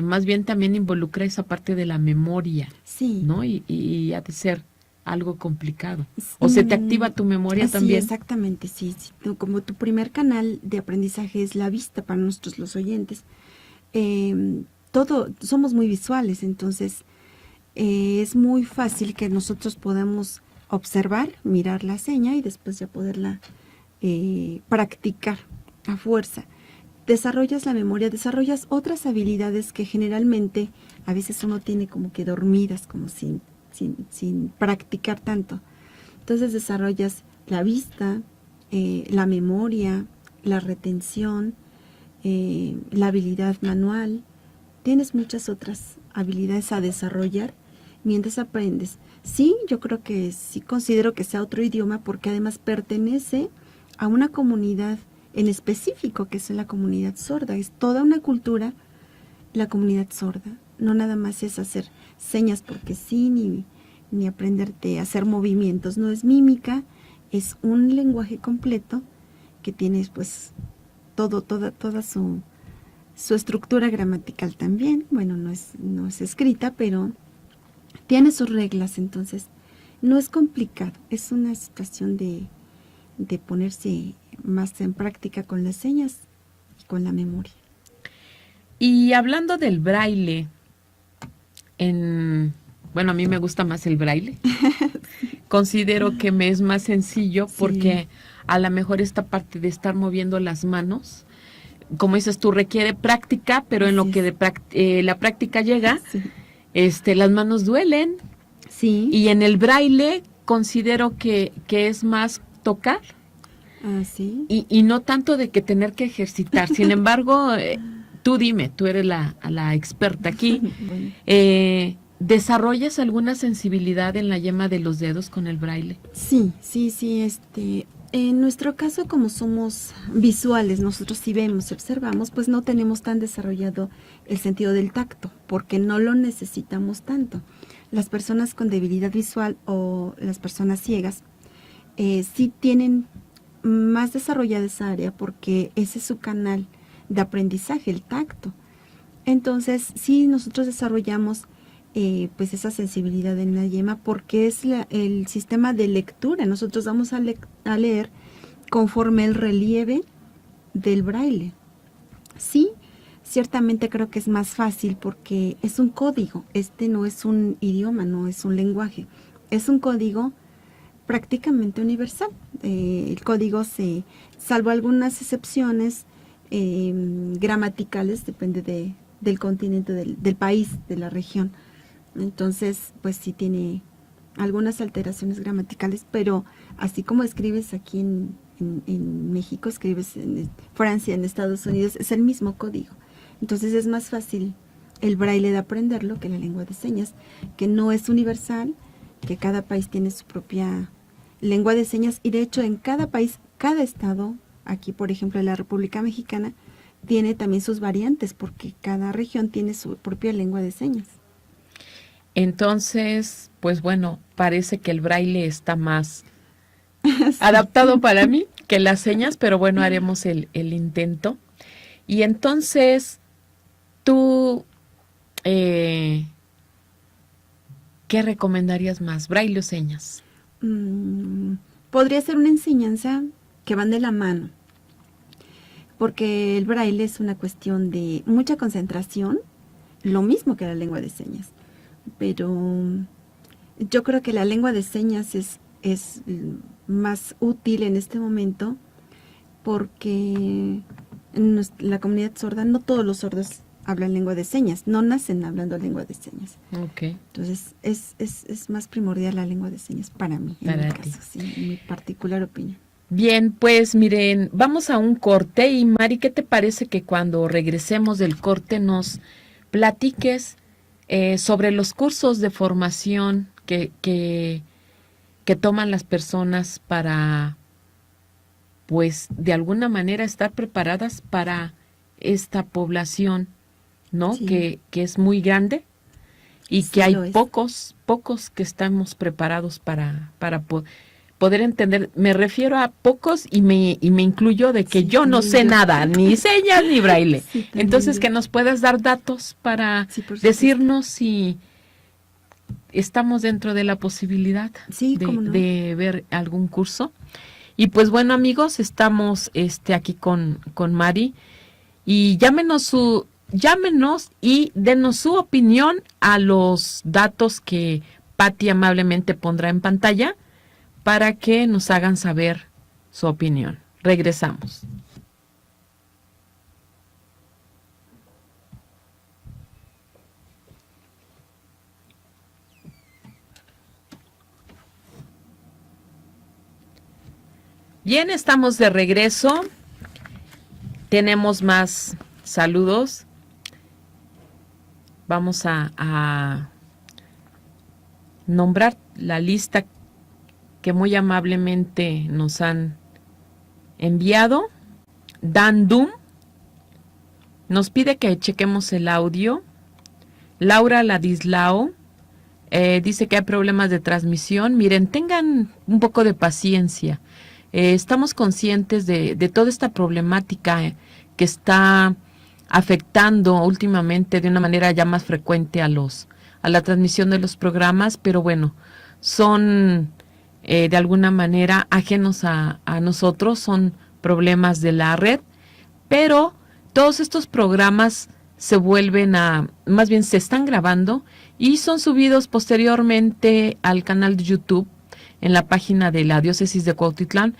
más bien también involucra esa parte de la memoria, Sí. ¿no? Y ha de ser algo complicado. ¿O se te activa tu memoria Sí, también? exactamente, sí. Como tu primer canal de aprendizaje es la vista para nosotros los oyentes, somos muy visuales, entonces es muy fácil que nosotros podamos observar, mirar la seña y después ya poderla practicar a fuerza. Desarrollas la memoria, desarrollas otras habilidades que generalmente a veces uno tiene como que dormidas, como sin practicar tanto. Entonces desarrollas la vista, la memoria, la retención, la habilidad manual. Tienes muchas otras habilidades a desarrollar mientras aprendes. Sí, yo creo que sí considero que sea otro idioma porque además pertenece a una comunidad en específico, que es la comunidad sorda. Es toda una cultura, la comunidad sorda. No nada más es hacer señas porque sí, ni aprenderte a hacer movimientos. No es mímica, es un lenguaje completo que tiene pues toda su estructura gramatical también. Bueno, no es escrita, pero tiene sus reglas, entonces no es complicado. Es una situación de ponerse más en práctica con las señas y con la memoria. Y hablando del braille, bueno, a mí me gusta más el braille. Considero que me es más sencillo porque a lo mejor esta parte de estar moviendo las manos, como dices tú, requiere práctica, pero en lo que la práctica llega, las manos duelen. Sí. Y en el braille considero que es más tocar. ¿Sí? Y no tanto de que tener que ejercitar. Sin embargo, tú dime, tú eres la experta aquí. Bueno. ¿Desarrollas alguna sensibilidad en la yema de los dedos con el braille? Sí. En nuestro caso, como somos visuales, nosotros sí vemos, observamos, pues no tenemos tan desarrollado el sentido del tacto, porque no lo necesitamos tanto. Las personas con debilidad visual o las personas ciegas sí tienen más desarrollada esa área porque ese es su canal de aprendizaje, el tacto. Entonces, sí, nosotros desarrollamos pues esa sensibilidad en la yema porque es el sistema de lectura. Nosotros vamos a leer conforme el relieve del braille. Sí, ciertamente creo que es más fácil porque es un código. No es un idioma, no es un lenguaje. Es un código prácticamente universal. El código salvo algunas excepciones gramaticales, depende del continente, del país, de la región. Entonces, pues sí tiene algunas alteraciones gramaticales, pero así como escribes aquí en México, escribes en Francia, en Estados Unidos, es el mismo código. Entonces es más fácil el braille de aprenderlo que la lengua de señas, que no es universal, que cada país tiene su propia lengua de señas y de hecho en cada país, cada estado, aquí por ejemplo en la República Mexicana, tiene también sus variantes porque cada región tiene su propia lengua de señas. Entonces, pues bueno, parece que el braille está más adaptado para mí que las señas, pero bueno, haremos el intento. Y entonces, tú, ¿qué recomendarías más, braille o señas? Podría ser una enseñanza que van de la mano, porque el braille es una cuestión de mucha concentración, lo mismo que la lengua de señas. Pero yo creo que la lengua de señas es más útil en este momento porque en la comunidad sorda no todos los sordos hablan lengua de señas, no nacen hablando lengua de señas. Okay. Entonces es más primordial la lengua de señas para mí, en mi caso, sí, en mi particular opinión. Bien, pues miren, vamos a un corte y Mari, ¿qué te parece que cuando regresemos del corte nos platiques sobre los cursos de formación que toman las personas para, pues, de alguna manera estar preparadas para esta población, ¿no? Sí. Que es muy grande y Sí, que hay pocos que estamos preparados poder entender, me refiero a pocos y me incluyo de que yo no sé nada, ni señas ni braille. Sí, entonces, que nos puedas dar datos para decirnos si estamos dentro de la posibilidad de ver algún curso. Y pues bueno, amigos, estamos aquí con Mari, y llámenos y denos su opinión a los datos que Patti amablemente pondrá en pantalla para que nos hagan saber su opinión. Regresamos. Bien, estamos de regreso. Tenemos más saludos. Vamos a nombrar la lista que muy amablemente nos han enviado. Dan Dum nos pide que chequemos el audio. Laura Ladislao dice que hay problemas de transmisión. Miren, tengan un poco de paciencia. Estamos conscientes de toda esta problemática que está afectando últimamente de una manera ya más frecuente a la transmisión de los programas, pero bueno, son de alguna manera ajenos a nosotros, son problemas de la red, pero todos estos programas se están grabando y son subidos posteriormente al canal de YouTube en la página de la Diócesis de Cuautitlán,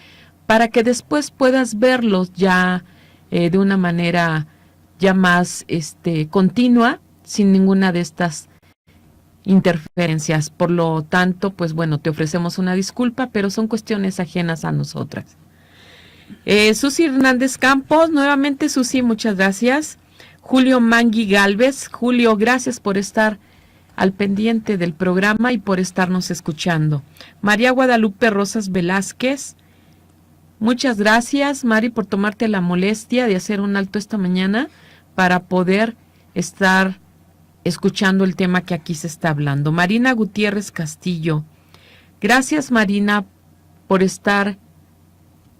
para que después puedas verlos ya de una manera ya más continua, sin ninguna de estas interferencias. Por lo tanto, pues bueno, te ofrecemos una disculpa, pero son cuestiones ajenas a nosotras. Susi Hernández Campos, nuevamente Susi, muchas gracias. Julio Mangui Galvez, Julio, gracias por estar al pendiente del programa y por estarnos escuchando. María Guadalupe Rosas Velázquez, muchas gracias, Mari, por tomarte la molestia de hacer un alto esta mañana para poder estar escuchando el tema que aquí se está hablando. Marina Gutiérrez Castillo, gracias, Marina, por estar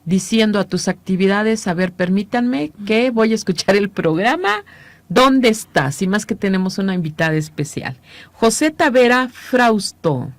diciendo a tus actividades, a ver, permítanme que voy a escuchar el programa. ¿Dónde estás? Y más que tenemos una invitada especial. José Tavera Frausto.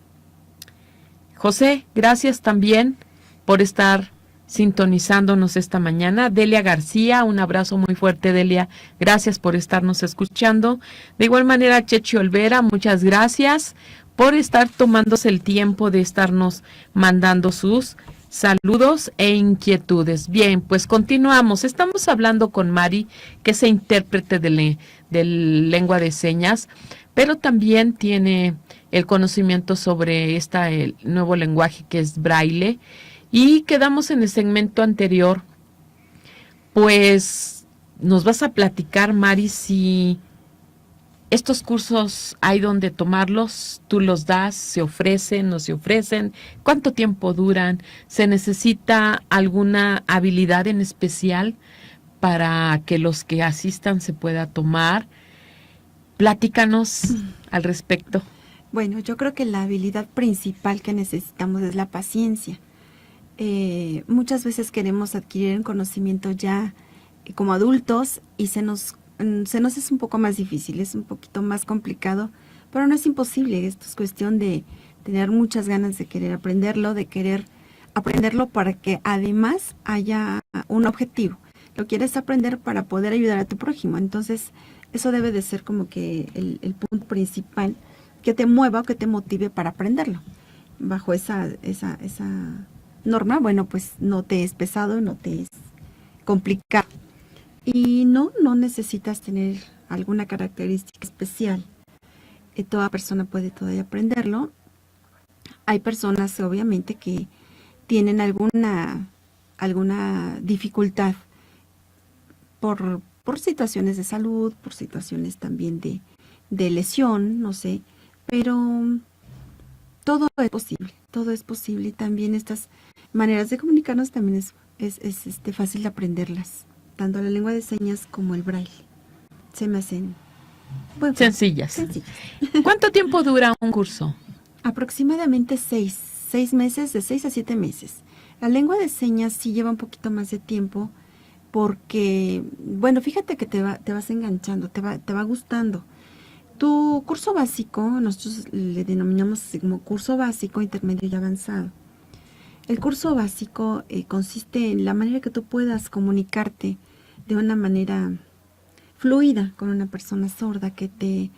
José, gracias también por estar sintonizándonos esta mañana. Delia García, un abrazo muy fuerte, Delia. Gracias por estarnos escuchando. De igual manera, Chechi Olvera, muchas gracias por estar tomándose el tiempo de estarnos mandando sus saludos e inquietudes. Bien, pues continuamos. Estamos hablando con Mari, que es intérprete de lengua de señas, pero también tiene el conocimiento sobre el nuevo lenguaje que es braille. Y quedamos en el segmento anterior, pues nos vas a platicar, Mari, si estos cursos hay donde tomarlos, tú los das, se ofrecen, no se ofrecen, cuánto tiempo duran, se necesita alguna habilidad en especial para que los que asistan se pueda tomar. Platícanos al respecto. Bueno, yo creo que la habilidad principal que necesitamos es la paciencia. Muchas veces queremos adquirir un conocimiento ya como adultos y se nos es un poco más difícil, es un poquito más complicado, pero no es imposible. Esto es cuestión de tener muchas ganas de querer aprenderlo, para que además haya un objetivo. Lo quieres aprender para poder ayudar a tu prójimo. Entonces, eso debe de ser como que el punto principal que te mueva o que te motive para aprenderlo. Bajo esa norma, bueno, pues no te es pesado, no te es complicado. Y no necesitas tener alguna característica especial. Toda persona puede todavía aprenderlo. Hay personas, obviamente, que tienen alguna dificultad por situaciones de salud, por situaciones también de lesión, no sé, pero todo es posible, y también estas maneras de comunicarnos también es fácil de aprenderlas, tanto la lengua de señas como el braille. Se me hacen sencillas. ¿Cuánto tiempo dura un curso? Aproximadamente 6 6 meses, de 6 a 7 meses. La lengua de señas sí lleva un poquito más de tiempo porque, bueno, fíjate que te vas enganchando, te va gustando. Tu curso básico, nosotros le denominamos así como curso básico, intermedio y avanzado. El curso básico consiste en la manera que tú puedas comunicarte de una manera fluida con una persona sorda, que te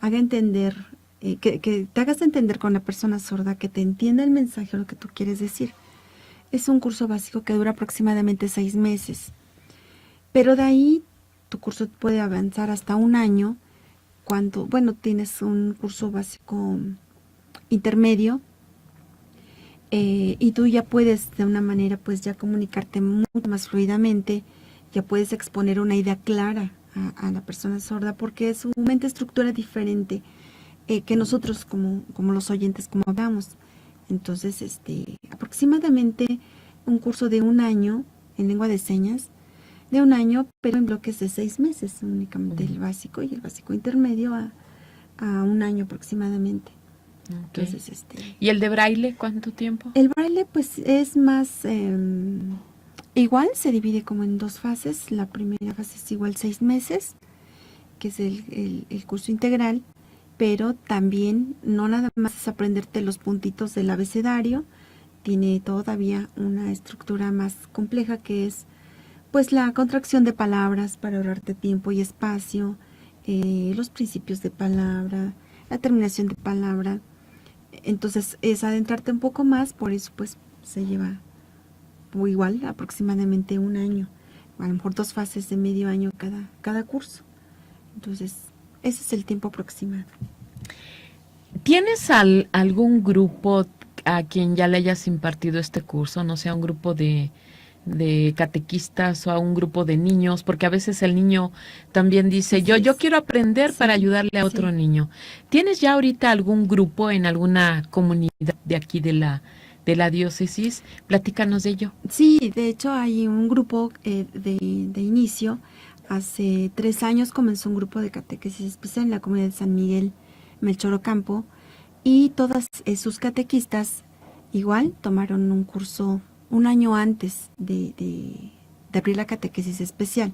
haga entender, que te hagas entender con una persona sorda, que te entienda el mensaje o lo que tú quieres decir. Es un curso básico que dura aproximadamente 6 meses. Pero de ahí tu curso puede avanzar hasta un año cuando, bueno, tienes un curso básico intermedio y tú ya puedes de una manera pues ya comunicarte mucho más fluidamente, ya puedes exponer una idea clara a la persona sorda porque su mente estructura diferente que nosotros como los oyentes, como hablamos. Entonces, aproximadamente un curso de un año en lengua de señas, de un año, pero en bloques de 6 meses, únicamente el básico y el básico intermedio a un año aproximadamente. Okay. Entonces, ¿y el de braille cuánto tiempo? El braille pues es más, igual se divide como en 2 fases. La primera fase es igual 6 meses, que es el curso integral, pero también no nada más es aprenderte los puntitos del abecedario, tiene todavía una estructura más compleja que es pues la contracción de palabras para ahorrarte tiempo y espacio, los principios de palabra, la terminación de palabra. Entonces es adentrarte un poco más, por eso pues se lleva o igual aproximadamente un año, a lo mejor 2 fases de medio año cada curso. Entonces ese es el tiempo aproximado. ¿Tienes algún grupo a quien ya le hayas impartido este curso? No sé, un grupo de catequistas o a un grupo de niños, porque a veces el niño también dice, yo quiero aprender para ayudarle a otro niño. ¿Tienes ya ahorita algún grupo en alguna comunidad de aquí de la diócesis? Platícanos de ello. Sí, de hecho hay un grupo de inicio. Hace 3 años comenzó un grupo de catequesis especial en la comunidad de San Miguel, Melchor Ocampo, y todas sus catequistas igual tomaron un curso un año antes de abrir la catequesis especial.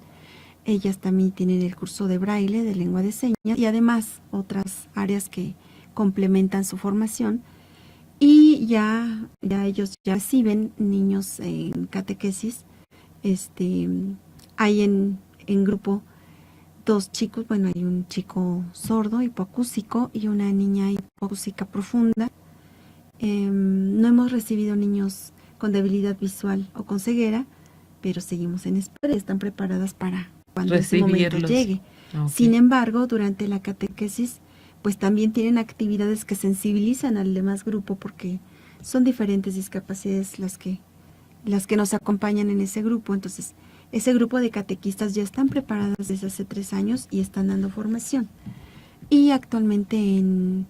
Ellas también tienen el curso de braille, de lengua de señas, y además otras áreas que complementan su formación. Y ya ellos ya reciben niños en catequesis. Hay en grupo 2 chicos, bueno, hay un chico sordo, hipoacúsico, y una niña hipoacúsica profunda. No hemos recibido niños con debilidad visual o con ceguera, pero seguimos en espera y están preparadas para cuando ese momento llegue. Okay. Sin embargo, durante la catequesis, pues también tienen actividades que sensibilizan al demás grupo porque son diferentes discapacidades las que nos acompañan en ese grupo. Entonces, ese grupo de catequistas ya están preparadas desde hace 3 años y están dando formación. Y actualmente en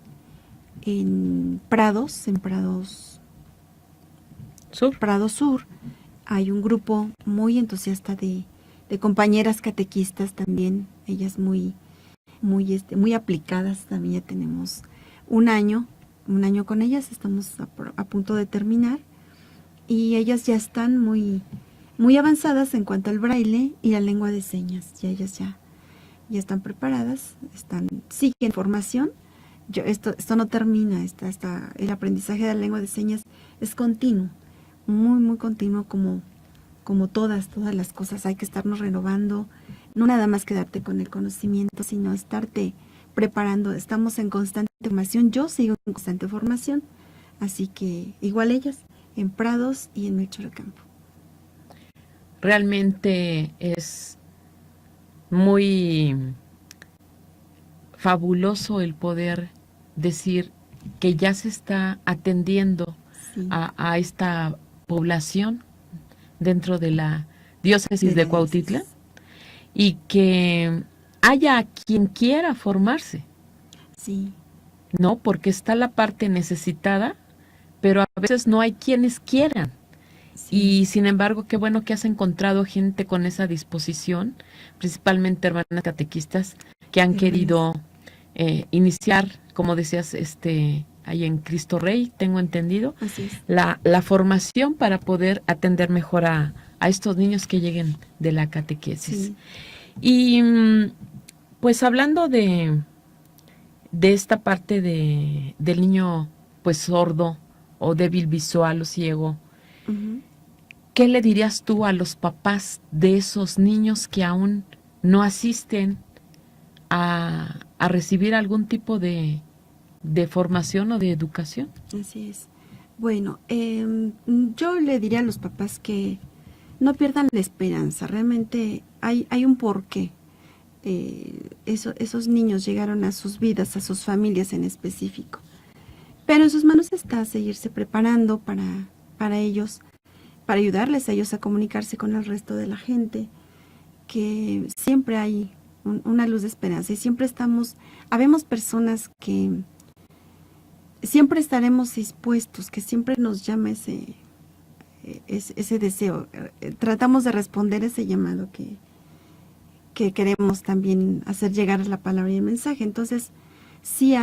Prados Sur, hay un grupo muy entusiasta de compañeras catequistas también, ellas muy aplicadas. También ya tenemos un año con ellas, estamos a punto de terminar, y ellas ya están muy avanzadas en cuanto al braille y la lengua de señas. Ya ellas ya están preparadas, siguen formación. Esto no termina, el aprendizaje de la lengua de señas es continuo, muy continuo, como todas las cosas. Hay que estarnos renovando, no nada más quedarte con el conocimiento, sino estarte preparando. Estamos en constante formación, yo sigo en constante formación, así que igual ellas, en Prados y en Melchor Ocampo. Realmente es muy fabuloso el poder decir que ya se está atendiendo a esta población dentro de la diócesis de Cuautitlán, y que haya quien quiera formarse. Sí. No, porque está la parte necesitada, pero a veces no hay quienes quieran. Sí. Y sin embargo, qué bueno que has encontrado gente con esa disposición, principalmente hermanas catequistas que han querido iniciar, como decías, ahí en Cristo Rey, tengo entendido. Así es. La formación para poder atender mejor a estos niños que lleguen de la catequesis. Sí. Y pues hablando de esta parte del niño pues sordo o débil visual o ciego, ¿qué le dirías tú a los papás de esos niños que aún no asisten a recibir algún tipo de formación o de educación? Así es. Bueno, yo le diría a los papás que no pierdan la esperanza. Realmente hay un porqué. Esos niños llegaron a sus vidas, a sus familias en específico. Pero en sus manos está seguirse preparando para ellos, para ayudarles a ellos a comunicarse con el resto de la gente, que siempre hay una luz de esperanza y siempre habemos personas que siempre estaremos dispuestos, que siempre nos llama ese deseo. Tratamos de responder ese llamado que queremos también hacer llegar la palabra y el mensaje. Entonces, sí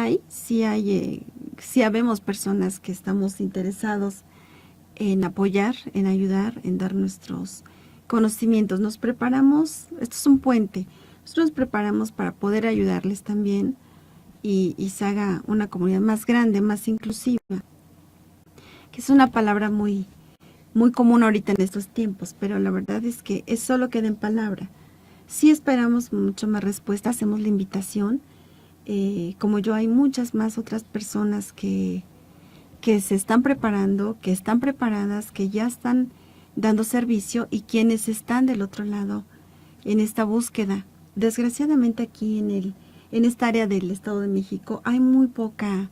habemos personas que estamos interesados en apoyar, en ayudar, en dar nuestros conocimientos. Nos preparamos, esto es un puente, nosotros nos preparamos para poder ayudarles también y se haga una comunidad más grande, más inclusiva, que es una palabra muy, muy común ahorita en estos tiempos, pero la verdad es que es solo queda en palabra. Sí esperamos mucho más respuesta, hacemos la invitación. Como yo, hay muchas más otras personas que se están preparando, que están preparadas, que ya están dando servicio y quienes están del otro lado en esta búsqueda. Desgraciadamente aquí en esta área del Estado de México hay muy pocos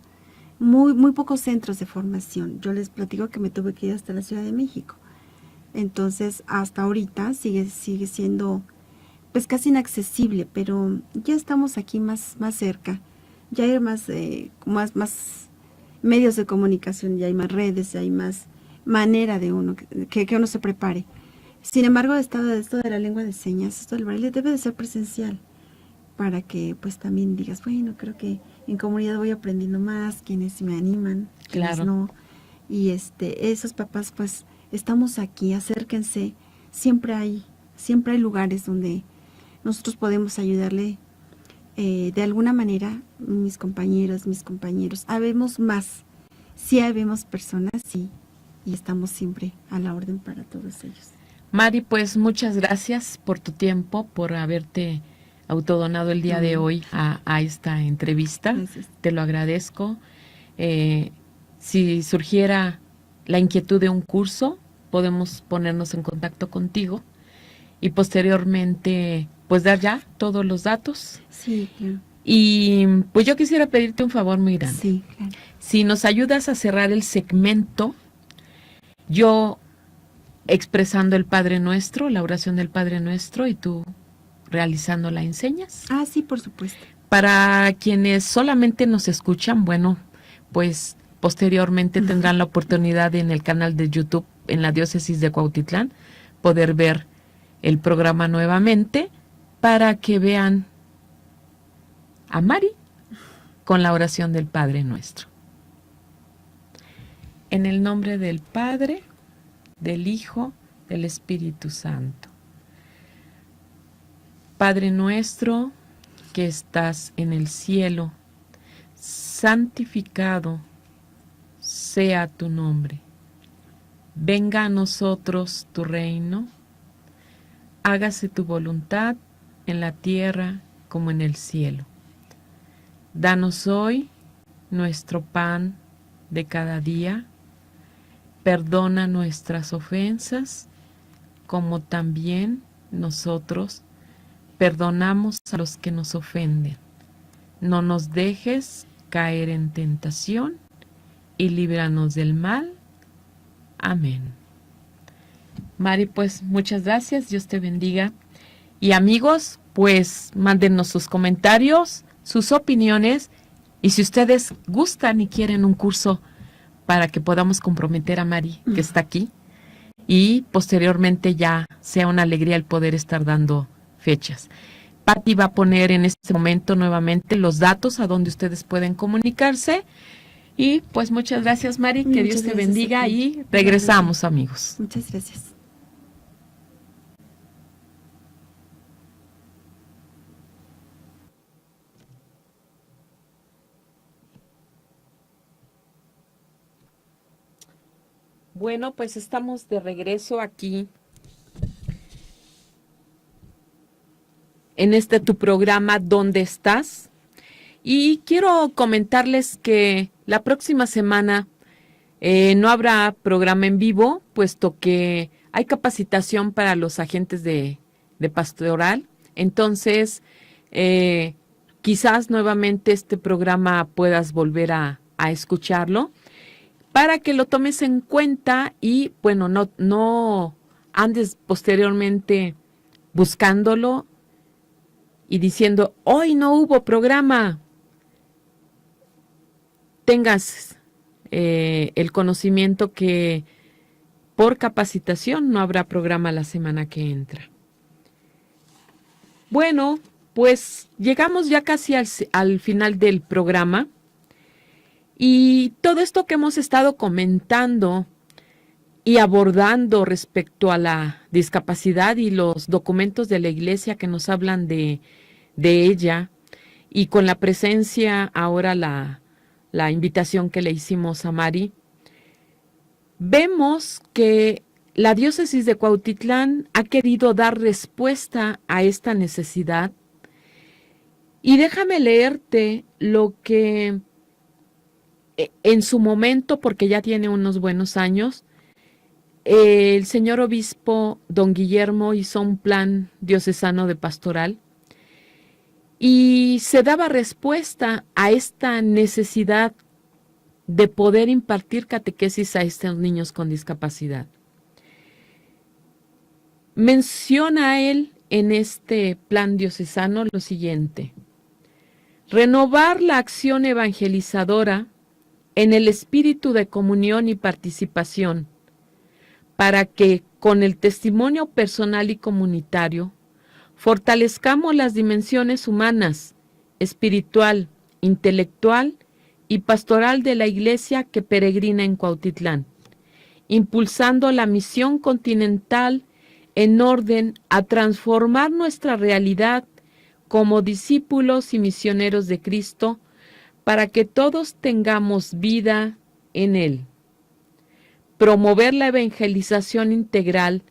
centros de formación. Yo les platico que me tuve que ir hasta la Ciudad de México. Entonces, hasta ahorita sigue siendo pues casi inaccesible, pero ya estamos aquí más cerca. Ya hay más medios de comunicación, ya hay más redes, ya hay más manera de uno que uno se prepare. Sin embargo, esto de la lengua de señas, esto del braille debe de ser presencial para que pues también digas, bueno, creo que en comunidad voy aprendiendo más, quienes me animan, quienes Claro. no. Y esos papás pues estamos aquí, acérquense, siempre hay lugares donde nosotros podemos ayudarle de alguna manera, mis compañeros, habemos más, sí habemos personas, sí, y estamos siempre a la orden para todos ellos. Mari, pues muchas gracias por tu tiempo, por haberte autodonado el día de hoy a esta entrevista. Gracias. Te lo agradezco. Si surgiera la inquietud de un curso, podemos ponernos en contacto contigo y posteriormente pues dar ya todos los datos. Sí, claro. Y pues yo quisiera pedirte un favor muy grande. Sí, claro. Si nos ayudas a cerrar el segmento, yo expresando el Padre Nuestro, la oración del Padre Nuestro, y tú realizando la enseñas. Ah, sí, por supuesto. Para quienes solamente nos escuchan, bueno, pues posteriormente tendrán la oportunidad en el canal de YouTube en la diócesis de Cuautitlán poder ver el programa nuevamente para que vean a Mari con la oración del Padre Nuestro. En el nombre del Padre, del Hijo, del Espíritu Santo. Padre nuestro que estás en el cielo, santificado sea tu nombre. Venga a nosotros tu reino. Hágase tu voluntad en la tierra como en el cielo. Danos hoy nuestro pan de cada día. Perdona nuestras ofensas, como también nosotros perdonamos a los que nos ofenden. No nos dejes caer en tentación y líbranos del mal. Amén. Mari, pues muchas gracias, Dios te bendiga. Y amigos, pues mándenos sus comentarios, sus opiniones, y si ustedes gustan y quieren un curso para que podamos comprometer a Mari, que está aquí, y posteriormente ya sea una alegría el poder estar dando fechas. Pati va a poner en este momento nuevamente los datos a donde ustedes pueden comunicarse. Y pues muchas gracias, Mari, que Dios te bendiga y regresamos, amigos. Muchas gracias. Bueno, pues estamos de regreso aquí en tu programa ¿Dónde estás? Y quiero comentarles que la próxima semana no habrá programa en vivo, puesto que hay capacitación para los agentes de pastoral. Entonces, quizás nuevamente este programa puedas volver a escucharlo para que lo tomes en cuenta y, bueno, no andes posteriormente buscándolo y diciendo, hoy no hubo programa. Tengas el conocimiento que por capacitación no habrá programa la semana que entra. Bueno, pues llegamos ya casi al final del programa y todo esto que hemos estado comentando y abordando respecto a la discapacidad y los documentos de la iglesia que nos hablan de ella, y con la presencia ahora la invitación que le hicimos a Mari, vemos que la diócesis de Cuautitlán ha querido dar respuesta a esta necesidad. Y déjame leerte lo que en su momento, porque ya tiene unos buenos años, el señor obispo don Guillermo hizo un plan diocesano de pastoral y se daba respuesta a esta necesidad de poder impartir catequesis a estos niños con discapacidad. Menciona él en este plan diocesano lo siguiente: renovar la acción evangelizadora en el espíritu de comunión y participación, para que, con el testimonio personal y comunitario, fortalezcamos las dimensiones humanas, espiritual, intelectual y pastoral de la Iglesia que peregrina en Cuautitlán, impulsando la misión continental en orden a transformar nuestra realidad como discípulos y misioneros de Cristo, para que todos tengamos vida en Él. Promover la evangelización integral,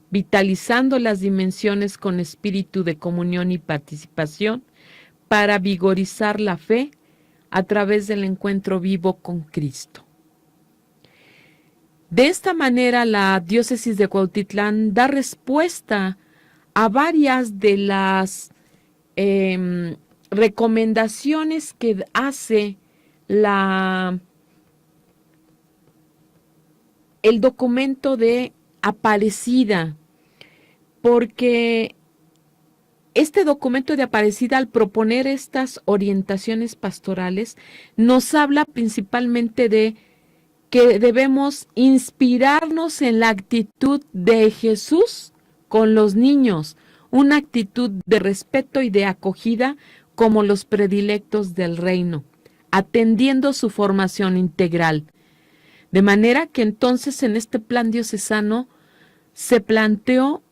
vitalizando las dimensiones con espíritu de comunión y participación, para vigorizar la fe a través del encuentro vivo con Cristo. De esta manera, la diócesis de Cuautitlán da respuesta a varias de las recomendaciones que hace el documento de Aparecida, porque este documento de Aparecida, al proponer estas orientaciones pastorales, nos habla principalmente de que debemos inspirarnos en la actitud de Jesús con los niños, una actitud de respeto y de acogida como los predilectos del reino, atendiendo su formación integral. De manera que entonces en este plan diocesano se planteó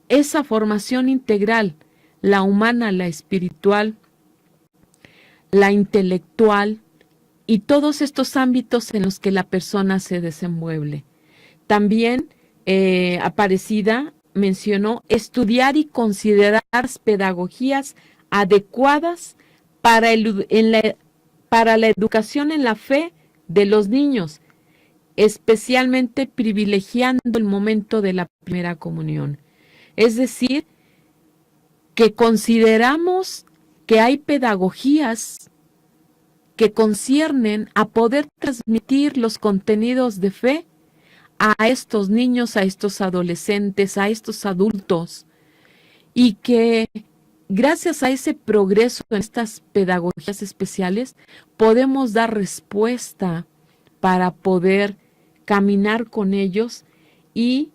esa formación integral, la humana, la espiritual, la intelectual y todos estos ámbitos en los que la persona se desenvuelve. También Aparecida mencionó estudiar y considerar pedagogías adecuadas para la educación en la fe de los niños, especialmente privilegiando el momento de la primera comunión. Es decir, que consideramos que hay pedagogías que conciernen a poder transmitir los contenidos de fe a estos niños, a estos adolescentes, a estos adultos, y que gracias a ese progreso en estas pedagogías especiales podemos dar respuesta para poder caminar con ellos y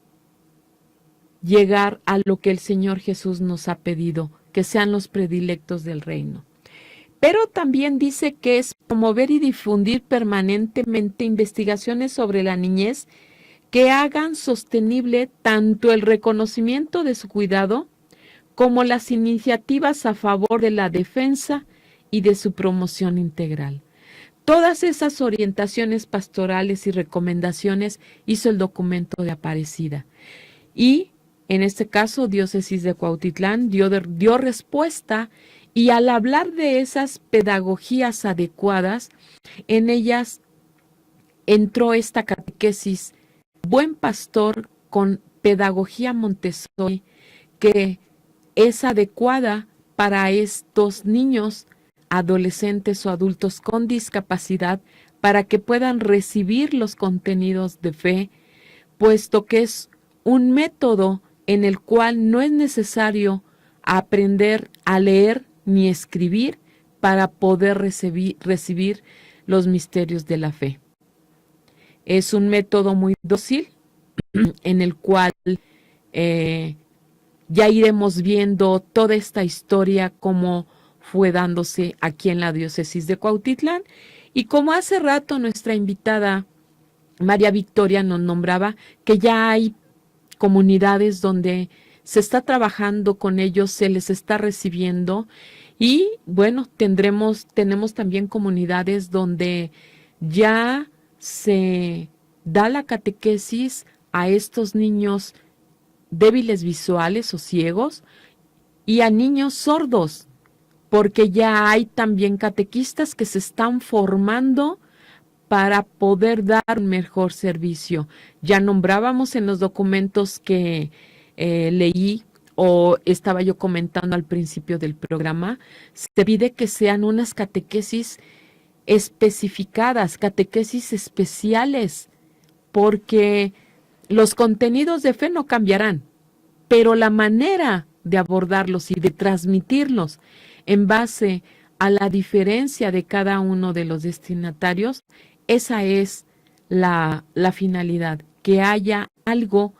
llegar a lo que el Señor Jesús nos ha pedido, que sean los predilectos del reino. Pero también dice que es promover y difundir permanentemente investigaciones sobre la niñez que hagan sostenible tanto el reconocimiento de su cuidado como las iniciativas a favor de la defensa y de su promoción integral. Todas esas orientaciones pastorales y recomendaciones hizo el documento de Aparecida. Y en este caso, Diócesis de Cuautitlán dio respuesta, y al hablar de esas pedagogías adecuadas, en ellas entró esta catequesis Buen Pastor con pedagogía Montessori, que es adecuada para estos niños, adolescentes o adultos con discapacidad, para que puedan recibir los contenidos de fe, puesto que es un método en el cual no es necesario aprender a leer ni escribir para poder recibir los misterios de la fe. Es un método muy dócil en el cual ya iremos viendo toda esta historia, cómo fue dándose aquí en la diócesis de Cuautitlán. Y como hace rato nuestra invitada María Victoria nos nombraba, que ya hay comunidades donde se está trabajando con ellos, se les está recibiendo. Y bueno, tenemos también comunidades donde ya se da la catequesis a estos niños débiles visuales o ciegos y a niños sordos, porque ya hay también catequistas que se están formando para poder dar un mejor servicio. Ya nombrábamos en los documentos que leí o estaba yo comentando al principio del programa, se pide que sean unas catequesis especificadas, catequesis especiales, porque los contenidos de fe no cambiarán, pero la manera de abordarlos y de transmitirlos en base a la diferencia de cada uno de los destinatarios, esa es la finalidad, que haya algo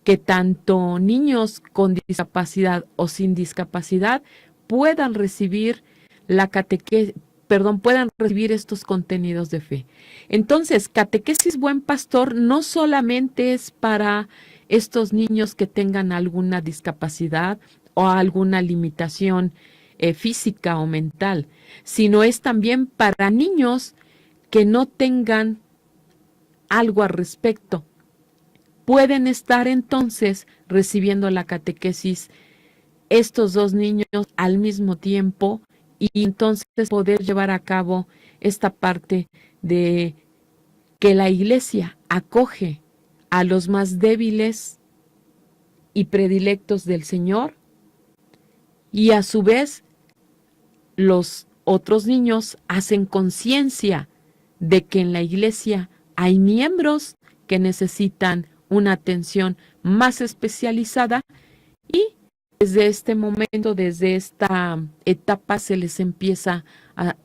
que tanto niños con discapacidad o sin discapacidad puedan recibir puedan recibir estos contenidos de fe. Entonces, Catequesis Buen Pastor no solamente es para estos niños que tengan alguna discapacidad o alguna limitación física o mental, sino es también para niños que no tengan algo al respecto. Pueden estar entonces recibiendo la catequesis estos dos niños al mismo tiempo y entonces poder llevar a cabo esta parte de que la Iglesia acoge a los más débiles y predilectos del Señor, y a su vez los otros niños hacen conciencia de que en la Iglesia hay miembros que necesitan una atención más especializada, y desde este momento, desde esta etapa, se les empieza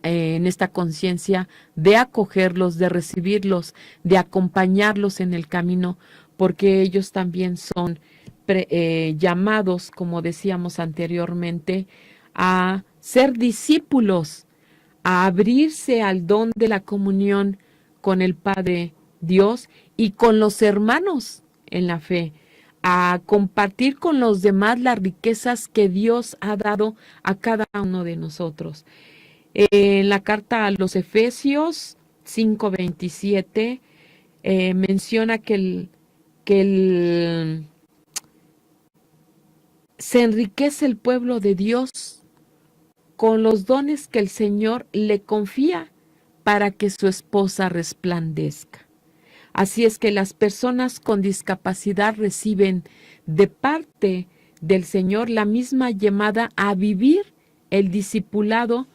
en esta conciencia de acogerlos, de recibirlos, de acompañarlos en el camino, porque ellos también son llamados, como decíamos anteriormente, a ser discípulos, a abrirse al don de la comunión con el Padre Dios y con los hermanos en la fe, a compartir con los demás las riquezas que Dios ha dado a cada uno de nosotros. En la carta a los Efesios 5:27 menciona que se enriquece el pueblo de Dios con los dones que el Señor le confía para que su esposa resplandezca. Así es que las personas con discapacidad reciben de parte del Señor la misma llamada a vivir el discipulado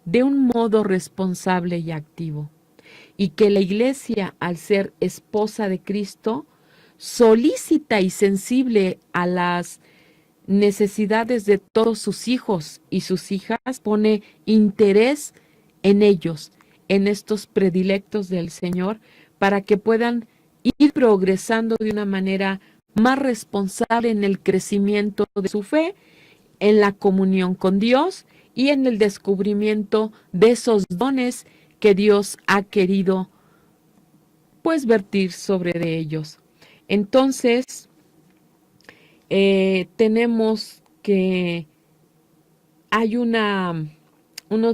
de un modo responsable y activo. Y que la Iglesia, al ser esposa de Cristo, solícita y sensible a las necesidades de todos sus hijos y sus hijas, pone interés en ellos, en estos predilectos del Señor, para que puedan ir progresando de una manera más responsable en el crecimiento de su fe, en la comunión con Dios y en el descubrimiento de esos dones que Dios ha querido pues vertir sobre de ellos. Entonces, tenemos que hay unos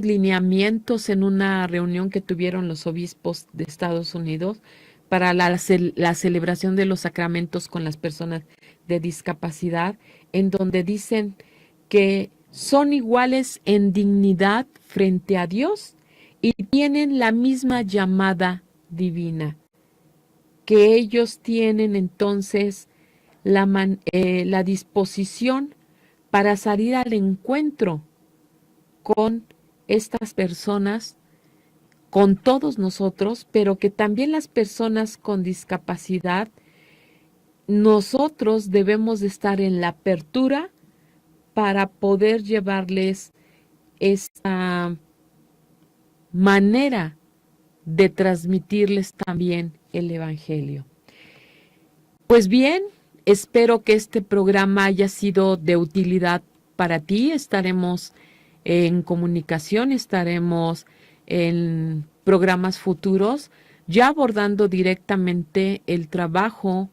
lineamientos en una reunión que tuvieron los obispos de Estados Unidos para la celebración de los sacramentos con las personas de discapacidad, en donde dicen que son iguales en dignidad frente a Dios y tienen la misma llamada divina, que ellos tienen entonces la disposición para salir al encuentro con estas personas, con todos nosotros, pero que también las personas con discapacidad, nosotros debemos de estar en la apertura para poder llevarles esta manera de transmitirles también el Evangelio. Pues bien, espero que este programa haya sido de utilidad para ti. Estaremos en comunicación, estaremos en programas futuros ya abordando directamente el trabajo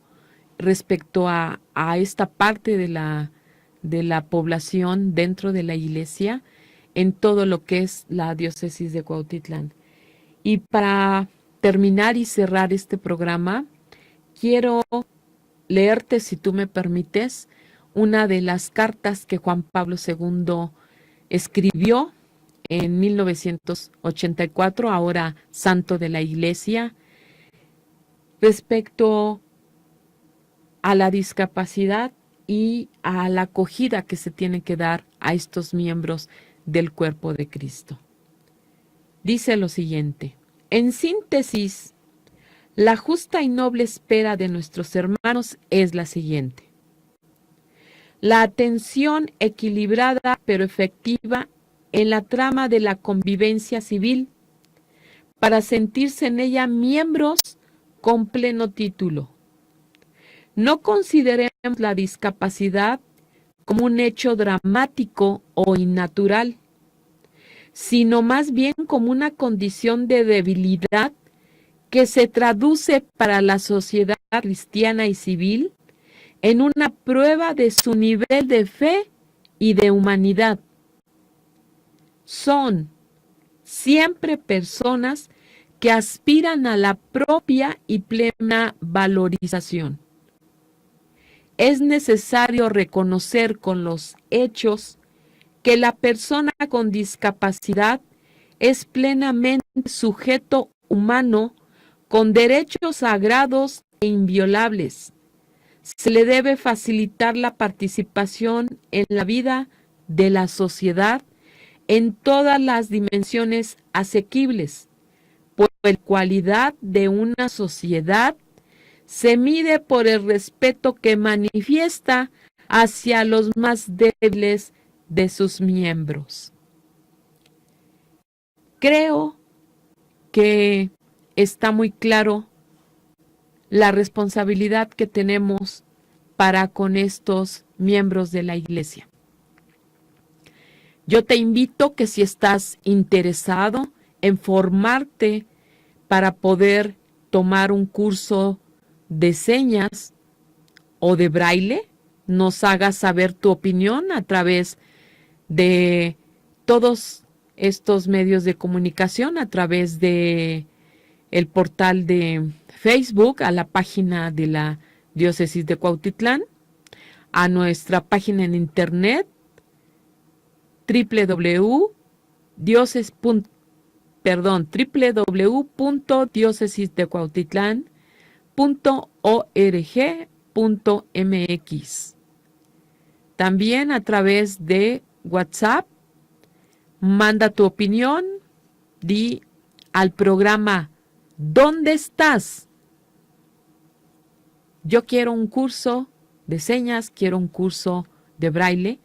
respecto a esta parte de la población dentro de la iglesia en todo lo que es la diócesis de Cuautitlán. Y para terminar y cerrar este programa, quiero leerte, si tú me permites, una de las cartas que Juan Pablo II escribió en 1984, ahora santo de la Iglesia, respecto a la discapacidad y a la acogida que se tiene que dar a estos miembros del cuerpo de Cristo. Dice lo siguiente: en síntesis, la justa y noble espera de nuestros hermanos es la siguiente: la atención equilibrada pero efectiva en la trama de la convivencia civil para sentirse en ella miembros con pleno título. No consideremos la discapacidad como un hecho dramático o innatural, sino más bien como una condición de debilidad que se traduce para la sociedad cristiana y civil en una prueba de su nivel de fe y de humanidad. Son siempre personas que aspiran a la propia y plena valorización. Es necesario reconocer con los hechos que la persona con discapacidad es plenamente sujeto humano con derechos sagrados e inviolables. Se le debe facilitar la participación en la vida de la sociedad en todas las dimensiones asequibles, pues la cualidad de una sociedad se mide por el respeto que manifiesta hacia los más débiles de sus miembros. Creo que está muy claro la responsabilidad que tenemos para con estos miembros de la Iglesia. Yo te invito que si estás interesado en formarte para poder tomar un curso de señas o de braille, nos hagas saber tu opinión a través de todos estos medios de comunicación, a través de el portal de Facebook, a la página de la Diócesis de Cuautitlán, a nuestra página en internet www.diocesisdecuautitlán.org.mx. También a través de WhatsApp, manda tu opinión, di al programa ¿dónde estás? Yo quiero un curso de señas, quiero un curso de braille,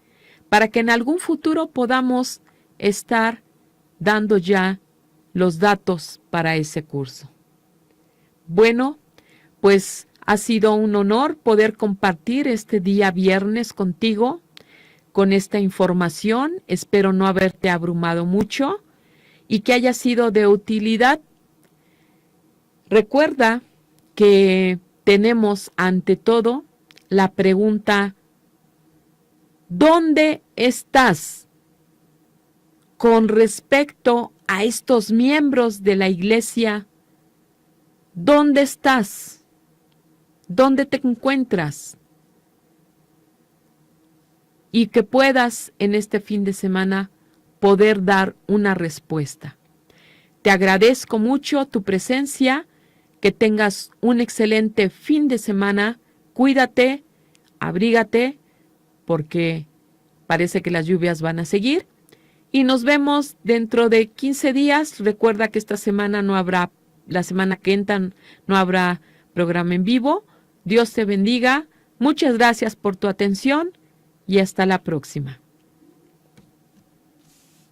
para que en algún futuro podamos estar dando ya los datos para ese curso. Bueno, pues ha sido un honor poder compartir este día viernes contigo con esta información. Espero no haberte abrumado mucho y que haya sido de utilidad. Recuerda que tenemos ante todo la pregunta: ¿dónde estás con respecto a estos miembros de la iglesia? ¿Dónde estás? ¿Dónde te encuentras? Y que puedas en este fin de semana poder dar una respuesta. Te agradezco mucho tu presencia, que tengas un excelente fin de semana, cuídate, abrígate, porque parece que las lluvias van a seguir, y nos vemos dentro de 15 días. Recuerda que esta semana no habrá, la semana que entra no habrá programa en vivo. Dios te bendiga, muchas gracias por tu atención y hasta la próxima.